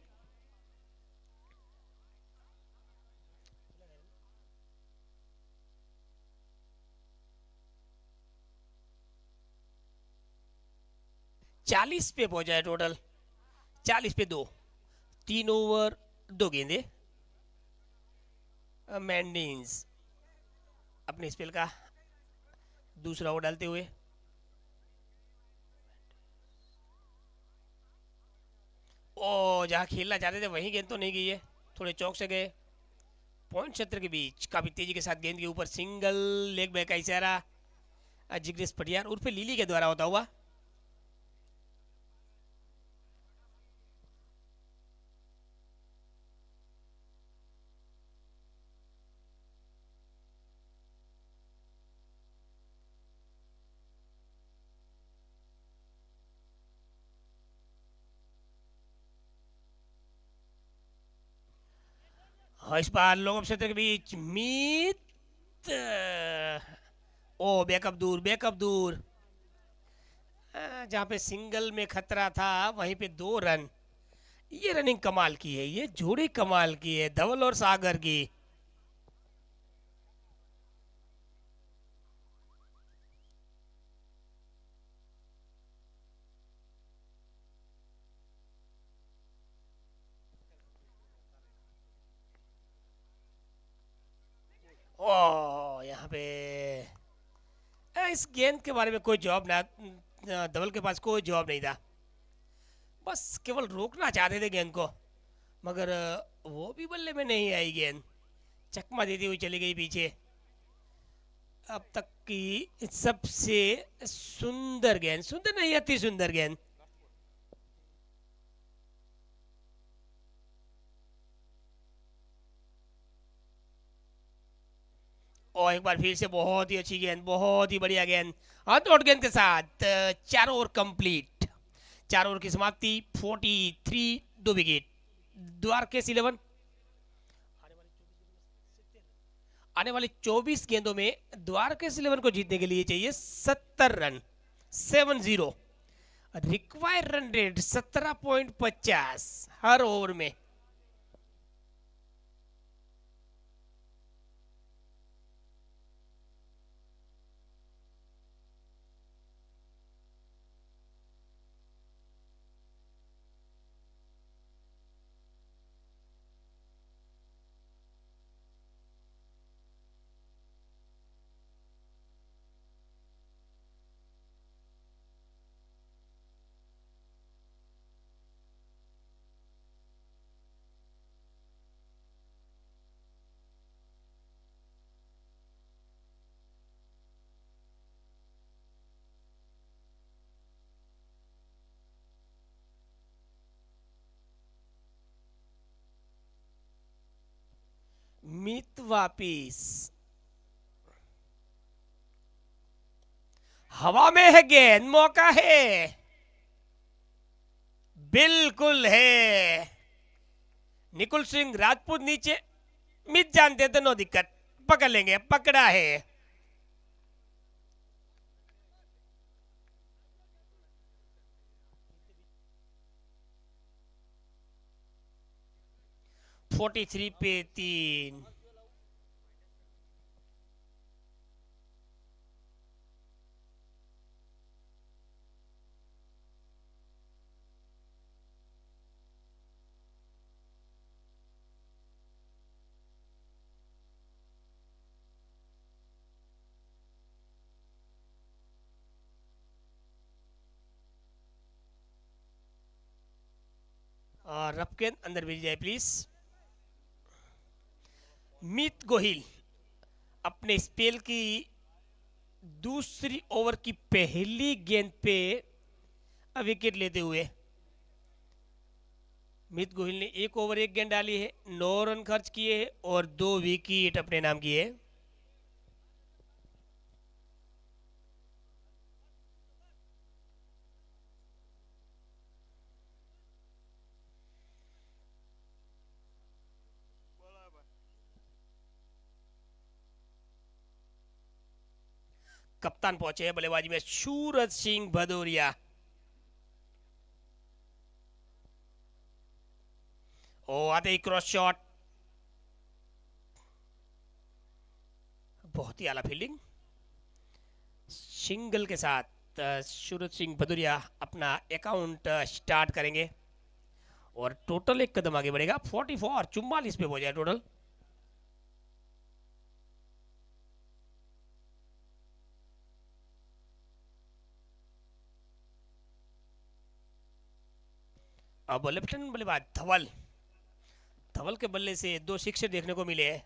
[SPEAKER 1] 40 पे पहुंचा है टोटल, 40 पे 2, 3 ओवर 2 गेंदे। मैंडिंस अपने स्पेल का दूसरा ओवर डालते हुए, ओ जहां खेलना चाहते थे वहीं गेंद तो नहीं गई है, थोड़े चौक से गए। पॉइंट क्षेत्र के बीच काफी तेजी के साथ गेंद के ऊपर सिंगल, लेग बैक का इशारा जिग्नेश पटियार उर्फ लीली के द्वारा होता हुआ। हाँ, इस बार लोग क्षेत्र के बीच मीत, ओ बैकअप दूर, बैकअप दूर। जहाँ पे सिंगल में खतरा था वहीं पे 2 रन। ये रनिंग कमाल की है, ये जोड़ी कमाल की है, धवल और सागर की। ओ यहाँ पे इस गेंद के बारे में कोई जवाब ना, धवल के पास कोई जवाब नहीं था। बस केवल रोकना चाहते थे गेंद को, मगर वो भी बल्ले में नहीं आई गेंद, चकमा देती हुई चली गई पीछे। अब तक की सबसे सुंदर गेंद, सुंदर नहीं अति सुंदर गेंद। और एक बार फिर से बहुत ही अच्छी गेंद, बहुत ही बढ़िया गेंद, अनआउट गेंद के साथ 4 ओवर कंप्लीट। 4 ओवर की समाप्ति 43, 2 विकेट। द्वारकेश 11 आने वाली 24 गेंदों में द्वारकेश 11 को जीतने के लिए चाहिए 70 रन, 70। रिक्वायर्ड रन रेट 17.50 हर ओवर में। मीत वापिस, हवा में है गेंद, मौका है, बिल्कुल है। निकुल सिंह राजपूत नीचे, मीत जानते तो नो दिक्कत, पकड़ लेंगे, पकड़ा है। (43 पे 3) और रफ गेंद अंदर भेजी जाए प्लीज। मीत गोहिल अपने स्पेल की दूसरी ओवर की पहली गेंद पे विकेट लेते हुए, मीत गोहिल ने एक ओवर एक गेंद डाली है, 9 रन खर्च किए हैं और 2 विकेट अपने नाम किए। कप्तान पहुंचे हैं बल्लेबाजी में, सूरज सिंह भदौरिया। ओ आते ही क्रॉस शॉट, बहुत ही आला फील्डिंग। सिंगल के साथ सूरज सिंह भदौरिया अपना अकाउंट स्टार्ट करेंगे और टोटल एक कदम आगे बढ़ेगा। 44 पे हो जाए टोटल। अब लेफ्टिनेंट बल्लेबाज धवल, धवल के बल्ले से 2 सिक्सर देखने को मिले हैं।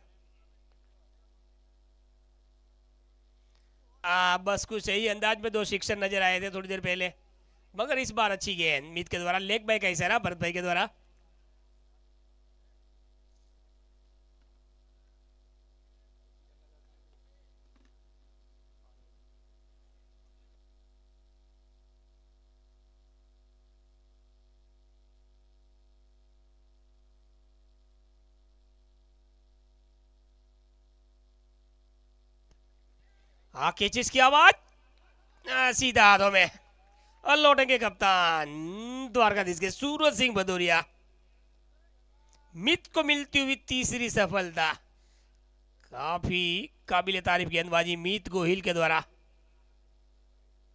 [SPEAKER 1] बस कुछ सही अंदाज में 2 सिक्सर नजर आए थे थोड़ी देर पहले, मगर इस बार अच्छी गेंद मीत के द्वारा, लेग बाय का इशारा भरत भाई के द्वारा। हाँ, कैचेस की आवाज सीधा हाथों में और लौटेंगे कप्तान द्वारकाधीश के सूरज सिंह भदौरिया। मित को मिलती हुई तीसरी सफलता, काफी काबिले तारीफ गेंदबाजी मीत गोहिल के द्वारा।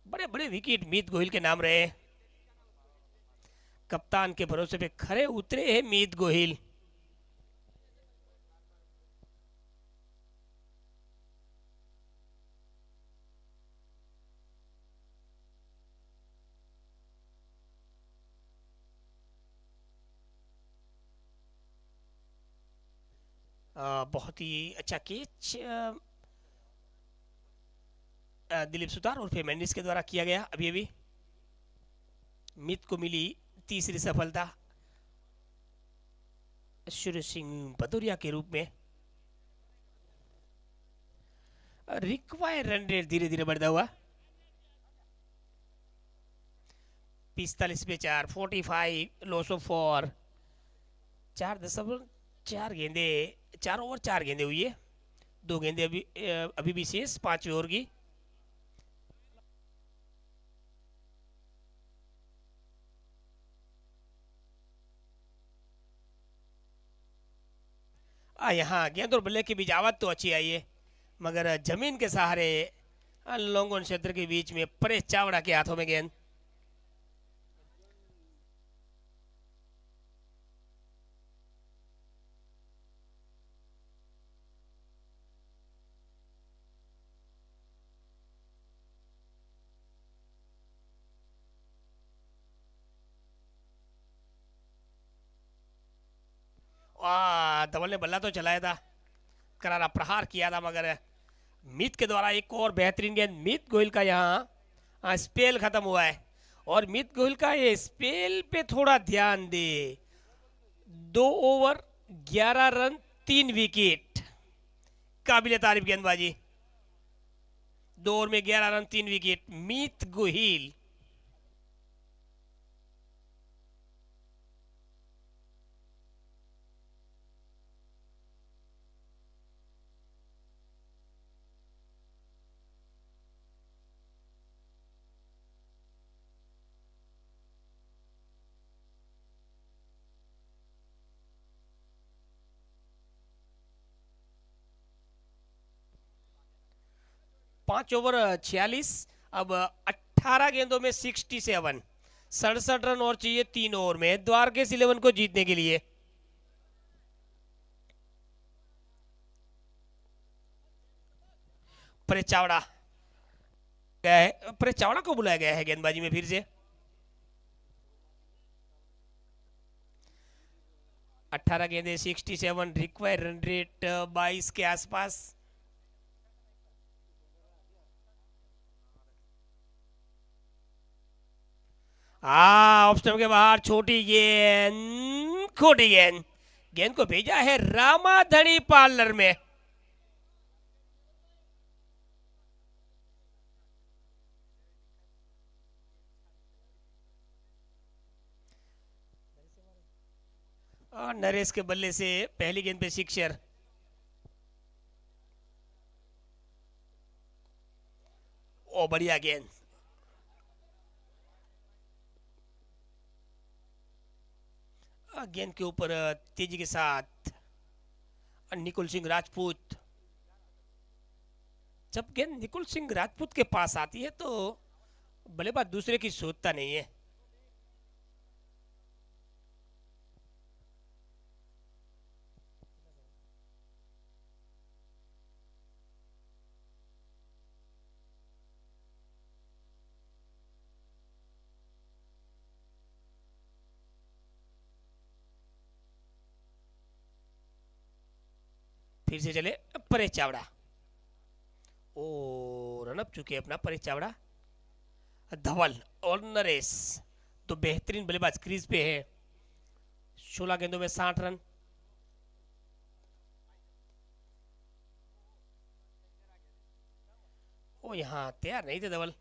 [SPEAKER 1] बड़े बड़े विकेट मीत गोहिल के नाम रहे। कप्तान के भरोसे पे खरे उतरे हैं मीत गोहिल। बहुत ही अच्छा कैच दिलीप सुतार और फेमेंडिस के द्वारा किया गया। अभी अभी मित को मिली तीसरी सफलता सूरज सिंह भदौरिया के रूप में। रिक्वायर रन रेट धीरे धीरे बढ़ता हुआ 45 पे 4, 45 लॉस ऑफ 4, 4 गेंदे, 4 ओवर 4 गेंदे हुई है, 2 गेंदे अभी भी शेष 5 ओवर की। यहाँ गेंद और बल्ले की बिजावत तो अच्छी आई है, मगर जमीन के सहारे लॉन्ग क्षेत्र के बीच में परेश चावड़ा के हाथों में गेंद। धवल ने बल्ला तो चलाया था, करारा प्रहार किया था, मगर मीत के द्वारा एक और बेहतरीन गेंद। मीत गोहिल का यहाँ स्पेल खत्म हुआ है और मीत गोहिल का ये स्पेल पे थोड़ा ध्यान दे। 2 ओवर 11 रन 3 विकेट। काबिल तारीफ गेंदबाजी। 2 ओवर में 11 रन 3 विकेट। मीत गोहिल। पांच ओवर 46। अब 18 गेंदों में 67। 67 रन और चाहिए 3 ओवर में द्वारकेश 11 को जीतने के लिए। परेश चावड़ा गया है। परेश चावड़ा को बुलाया गया है गेंदबाजी में फिर से। 18 गेंदे 67। रिक्वायर रन रेट 22 के आसपास। ऑफ स्टंप के बाहर छोटी गेंद, खोटी गेंद। गेंद को भेजा है रामाधणी पार्लर में। और नरेश के बल्ले से पहली गेंद पे सिक्सर। ओ बढ़िया गेंद। गेंद के ऊपर तेजी के साथ निकुल सिंह राजपूत। जब गेंद निकुल सिंह राजपूत के पास आती है तो बल्लेबाज दूसरे की सोचता नहीं है। फिर से चले परेश चावड़ा। ओ रन अप चुके अपना परेश चावड़ा। धवल और नरेश तो बेहतरीन बल्लेबाज क्रीज पे है। 16 गेंदों में 60 रन। ओ यहाँ तैयार नहीं थे धवल।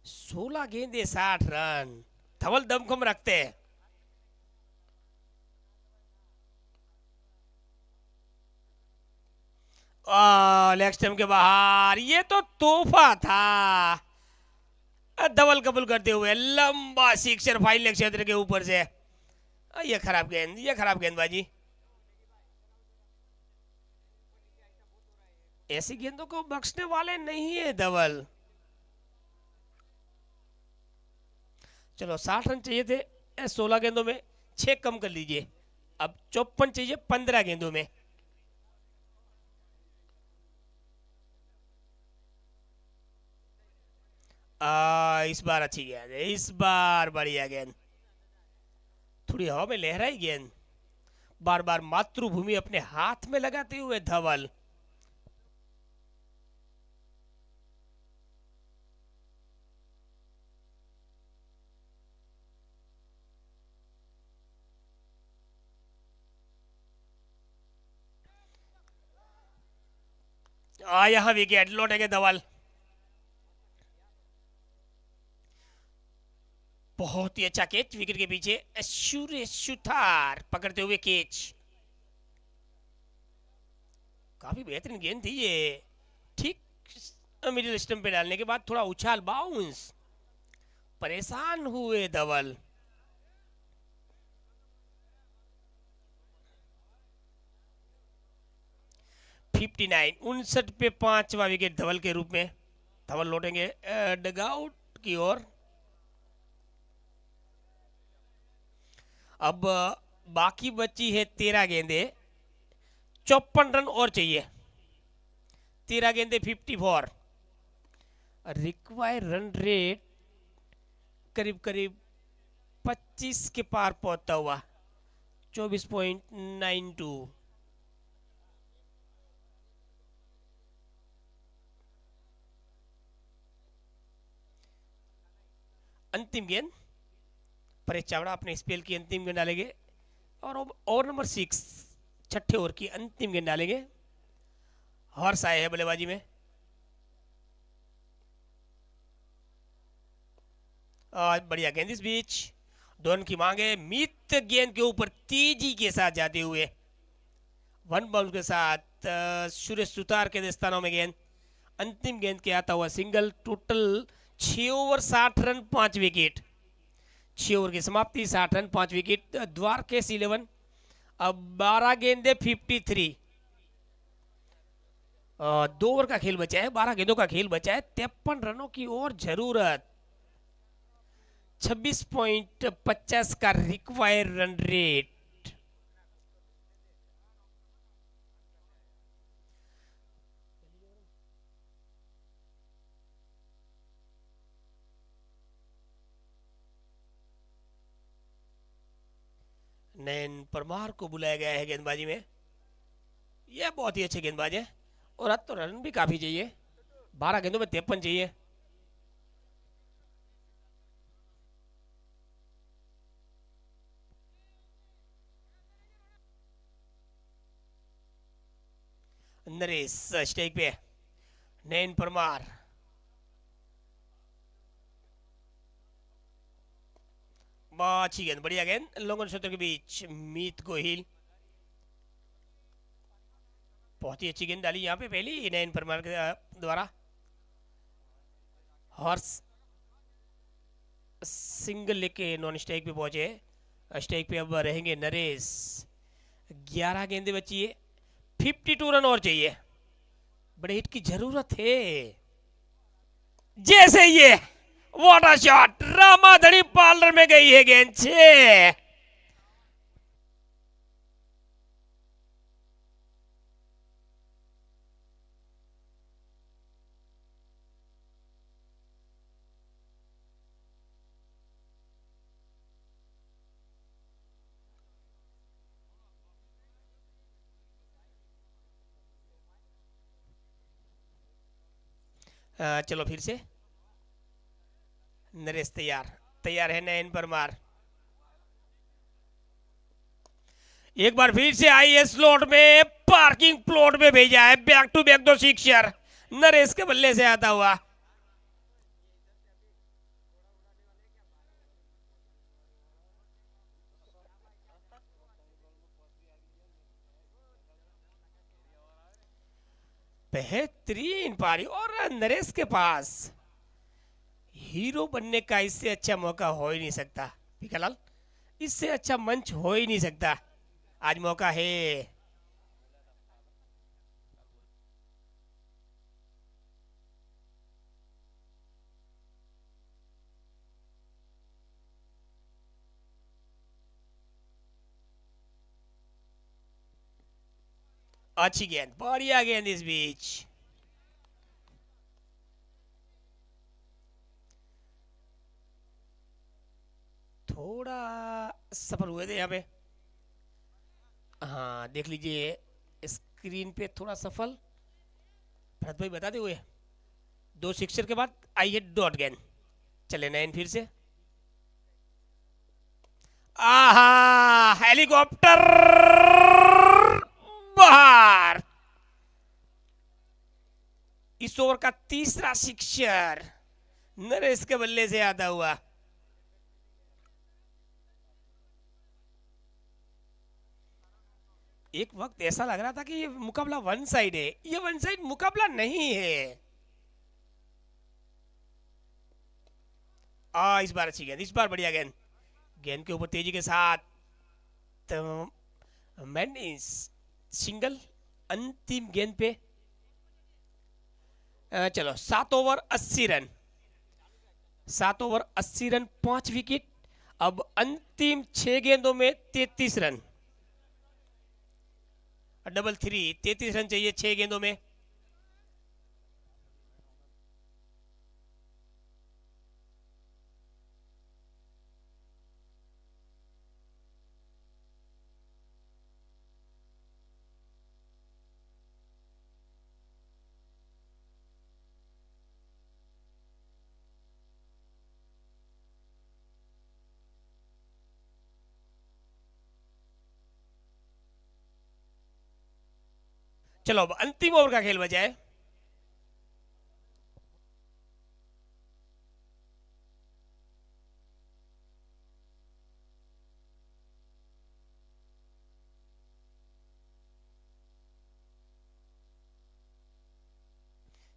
[SPEAKER 1] 16 गेंदे 60 रन। धवल दमखम रखते हैं। लेग स्टंप के बाहर। ये तो तोहफा था। धवल कबूल करते हुए लंबा सिक्सर फाइनल क्षेत्र के ऊपर से। ये खराब गेंद, ये खराब गेंदबाजी। ऐसी गेंदों को बख्शने वाले नहीं है धवल। चलो 60 रन चाहिए थे 16 गेंदों में। 6 कम कर लीजिए। अब 54 चाहिए 15 गेंदों में। इस बार अच्छी गेंद है। इस बार बढ़िया गेंद। थोड़ी हवा में लहराई गेंद। बार बार मातृभूमि अपने हाथ में लगाते हुए धवल। यहां विकेट लौटेंगे धवल। बहुत ही अच्छा कैच विकेट के पीछे। सुरेश सुथार पकड़ते हुए कैच। काफी बेहतरीन गेंद थी ये। ठीक मिडिल स्टंप पे डालने के बाद थोड़ा उछाल बाउंस। परेशान हुए धवल। फिफ्टी 59 पे 5वां विकेट धवल के रूप में। धवल लौटेंगे डगआउट की ओर। अब बाकी बची है 13 गेंदे। 54 रन और चाहिए। 13 गेंदे 54। रिक्वायर रन रेट करीब करीब 25 के पार पहुंचता हुआ। 24.92। अंतिम गेंद। परेश चावड़ा अपने स्पेल की अंतिम गेंद डालेंगे। और ओवर नंबर 6, छठे ओवर की अंतिम गेंद डालेंगे। हर्ष आए हैं बल्लेबाजी में। बढ़िया गेंद इस बीच, दोनों की मांगे। मीत गेंद के ऊपर तेजी के साथ जाते हुए 1 बॉल के साथ सुरेश सुतार के स्थानों में गेंद। अंतिम गेंद के आता हुआ single. Total 6 over 60 run 5 wicket. 6 over की समाप्ति, 60 रन 5 विकेट। द्वारकेश 11। अब 12 गेंदे 53। 2 ओवर का खेल बचा है, 12 गेंदों का खेल बचा है। 53 रनों की और जरूरत। 26.50 का रिक्वायर रन रेट। नयन परमार को बुलाया गया है गेंदबाजी में। यह बहुत ही अच्छे गेंदबाज है और आज तो रन भी काफी चाहिए। 12 गेंदों में 53 चाहिए। नरेश स्ट्राइक पे। नयन परमार, बहुत अच्छी गेंद, बढ़िया गेंद लोगों क्षेत्र के बीच। मीत गोहिल, बहुत ही अच्छी गेंद डाली यहाँ पे पहली नयन परमार के द्वारा। हॉर्स सिंगल लेके नॉन स्ट्राइक पे पहुंचे। स्ट्राइक पे अब रहेंगे नरेश। 11 गेंदें बची है, 52 रन और चाहिए। बड़े हिट की जरूरत है। जैसे ये वाटर शॉट, रामाधनी पार्लर में गई है गेंद। 6। चलो फिर से। नरेश तैयार, तैयार है नयन परमार। एक बार फिर से आई है स्लॉट में, पार्किंग प्लॉट में भेजा है। Back to back 2 sixer Naresh के बल्ले से आता हुआ। बेहतरीन पारी और नरेश के पास हीरो बनने का इससे अच्छा मौका हो ही नहीं सकता। पीकालाल, इससे अच्छा मंच हो ही नहीं सकता। आज मौका है। अच्छी गेंद, बढ़िया गेंद इस बीच। थोड़ा सफल हुए थे यहाँ पे। हाँ देख लीजिए स्क्रीन पे, थोड़ा सफल। भरत भाई बताते हुए 2 सिक्सर के बाद आई है डॉट गेंद। चले नयन फिर से। आहा, हेलीकॉप्टर बाहर। इस ओवर का तीसरा सिक्सर नरेश के बल्ले से आता हुआ। एक वक्त ऐसा लग रहा था कि ये मुकाबला वन साइड है। ये वन साइड मुकाबला नहीं है। इस बार अच्छी गेंद, इस बार बढ़िया गेंद। गेंद के ऊपर तेजी के साथ मैंने सिंगल। अंतिम गेंद पे चलो 7 over 80 run. 7 over 80 run 5 wicket. अब अंतिम 6 गेंदों में 33 रन। डबल 3, 33 रन चाहिए 6 गेंदों में। चलो अब अंतिम ओवर का खेल बचा है।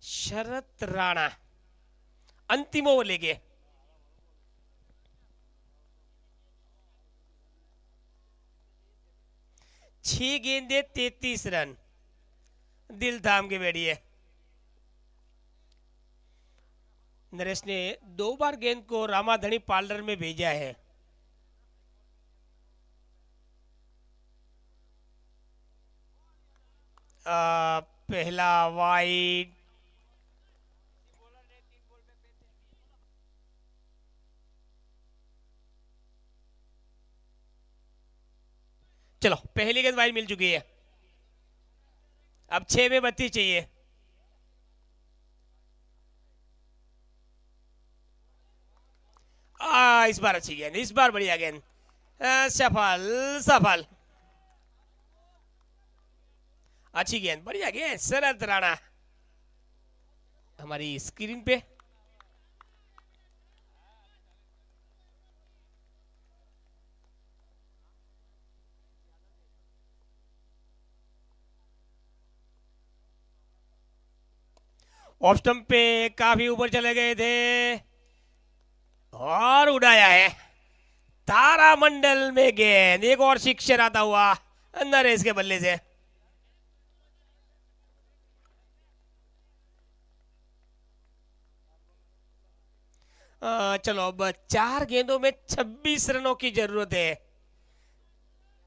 [SPEAKER 1] शरत राणा अंतिम ओवर लेके। 6 गेंदे 33 रन। दिल थाम के बैठिए। नरेश ने 2 बार गेंद को रामाधनी पार्लर में भेजा है। पहला वाइड। चलो पहली गेंद वाइड मिल चुकी है। अब 6 में 32 चाहिए। इस बार अच्छी गेंद, इस बार बढ़िया गेंद। सफल सफल। अच्छी गेंद, बढ़िया गेंद। शरत राणा हमारी स्क्रीन पे। ऑफ स्टंप पे काफी ऊपर चले गए थे और उड़ाया है। तारामंडल में गेंद, एक और सिक्सर आता हुआ नरेश के बल्ले से। चलो अब 4 गेंदों में 26 रनों की जरूरत है।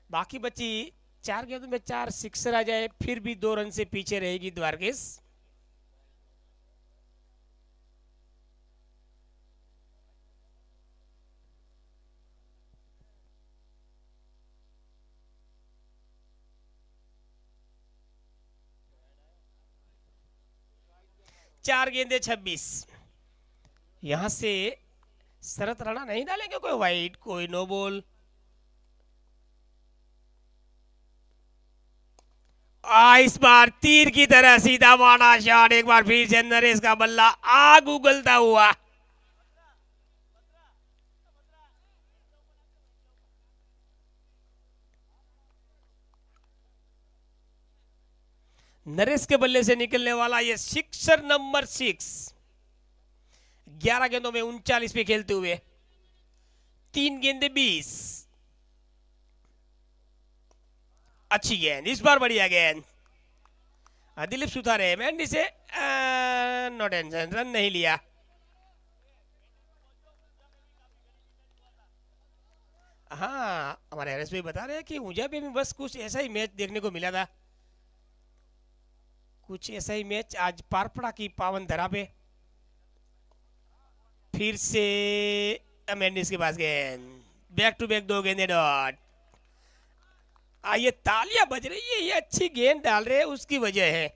[SPEAKER 1] बाकी बची 4 गेंदों में 4 सिक्सर आ जाए फिर भी 2 रन से पीछे रहेगी द्वारकेश। चार गेंदे 26। यहां से शरत राणा नहीं डालेंगे कोई वाइड, कोई नो बॉल। इस बार तीर की तरह सीधा मारा शॉट। एक बार फिर से नरेश का बल्ला आग उगलता हुआ। नरेश के बल्ले से निकलने वाला ये सिक्सर नंबर 6। 11 गेंदों में 39 पे खेलते हुए 3 गेंदे 20। अच्छी गेंद, इस बार बढ़िया गेंद। दिलीप सुथारे मैंडी से नो टेंशन, रन नहीं लिया। हाँ, हमारे हरेश भाई बता रहे हैं कि मुझे भी बस कुछ ऐसा ही मैच देखने को मिला था। कुछ ऐसा ही मैच आज पार पड़ा की पावन धरा पे। फिर से मेंडिस के पास गेंद, बैक टू बैक 2 गेंदे डॉट। ये तालियां बज रही है, ये अच्छी गेंद डाल रहे हैं उसकी वजह है।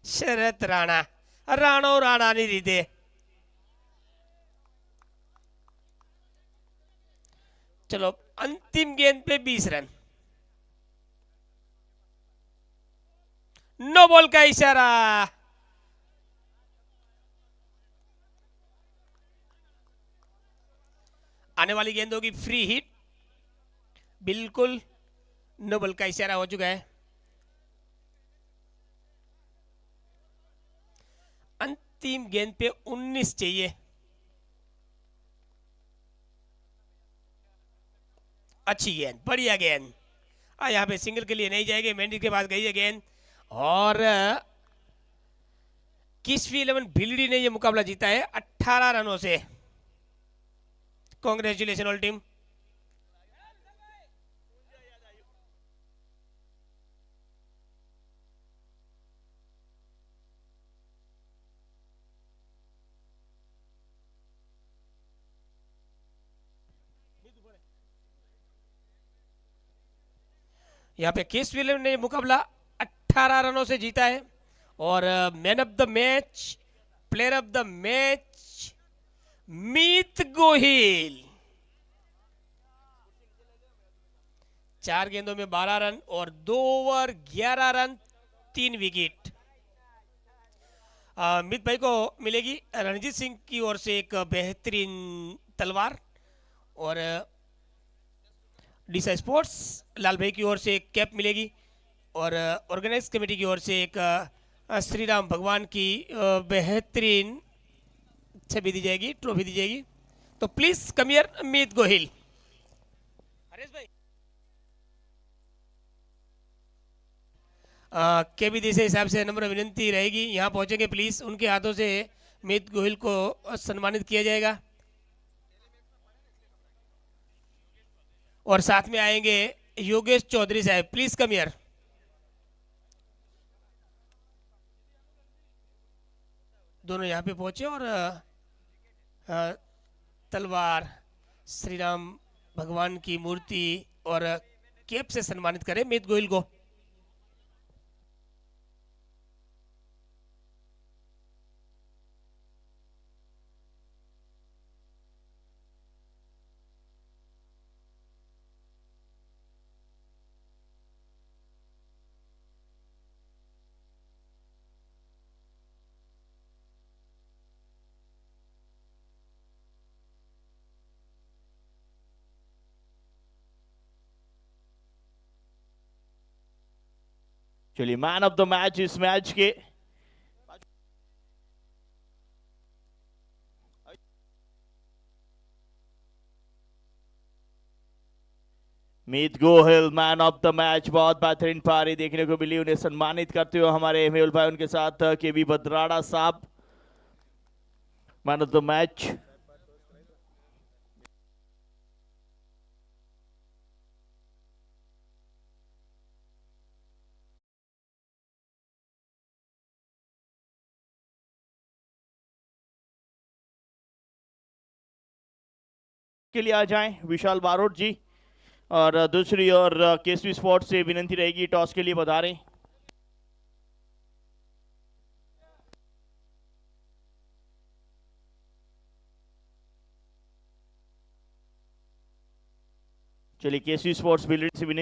[SPEAKER 1] शरत राणा, राणो राणा नहीं रीते। चलो अंतिम गेंद पे 20 रन। नो बॉल का इशारा। आने वाली गेंद होगी फ्री हिट। बिल्कुल नो बॉल का इशारा हो चुका है। अंतिम गेंद पे 19 चाहिए। अच्छी गेंद, बढ़िया गेंद। यहाँ पे सिंगल के लिए नहीं जाएगी, मेंडिस के पास गई है गेंद और किस्वी 11 भिलडी ने यह मुकाबला जीता है 18 रनों से। Congratulation all team. यहाँ पे केस विलियम ने मुकाबला 18 रनों से जीता है और man of the match, player of the match Meet Gohil. 4 गेंदों में 12 रन और 2 ओवर 11 रन 3 विकेट। मित भाई को मिलेगी रणजीत सिंह की ओर से एक बेहतरीन तलवार, और डीसा स्पोर्ट्स लाल भाई की ओर से एक कैप मिलेगी, और ऑर्गेनाइज कमेटी की ओर से एक श्री राम भगवान की बेहतरीन छवि दी जाएगी, ट्रॉफी दी जाएगी। तो प्लीज कम हियर मीत गोहिल। हरेश भाई के विधि से हिसाब से नम्र विनंती रहेगी, यहाँ पहुंचेंगे प्लीज, उनके हाथों से मीत गोहिल को सम्मानित किया जाएगा। और साथ में आएंगे योगेश चौधरी साहब, प्लीज कम हियर। दोनों यहाँ पे पहुंचे और तलवार, श्री राम भगवान की मूर्ति और कैप से सम्मानित करें मीत गोहिल को।
[SPEAKER 2] चलिए मैन ऑफ द मैच इस मैच के Meet Gohil man of the match. बहुत बेहतरीन पारी देखने को मिली, उन्हें सम्मानित करते हुए हमारे मेहुल भाई, उनके साथ केवी बद्राड़ा साहब, मैन ऑफ द मैच। के लिए आ जाएं विशाल बारोट जी, और दूसरी ओर केसवी स्पोर्ट्स से विनंती रहेगी टॉस के लिए पधारें। चलिए केसवी स्पोर्ट्स बिल्डर से विनंती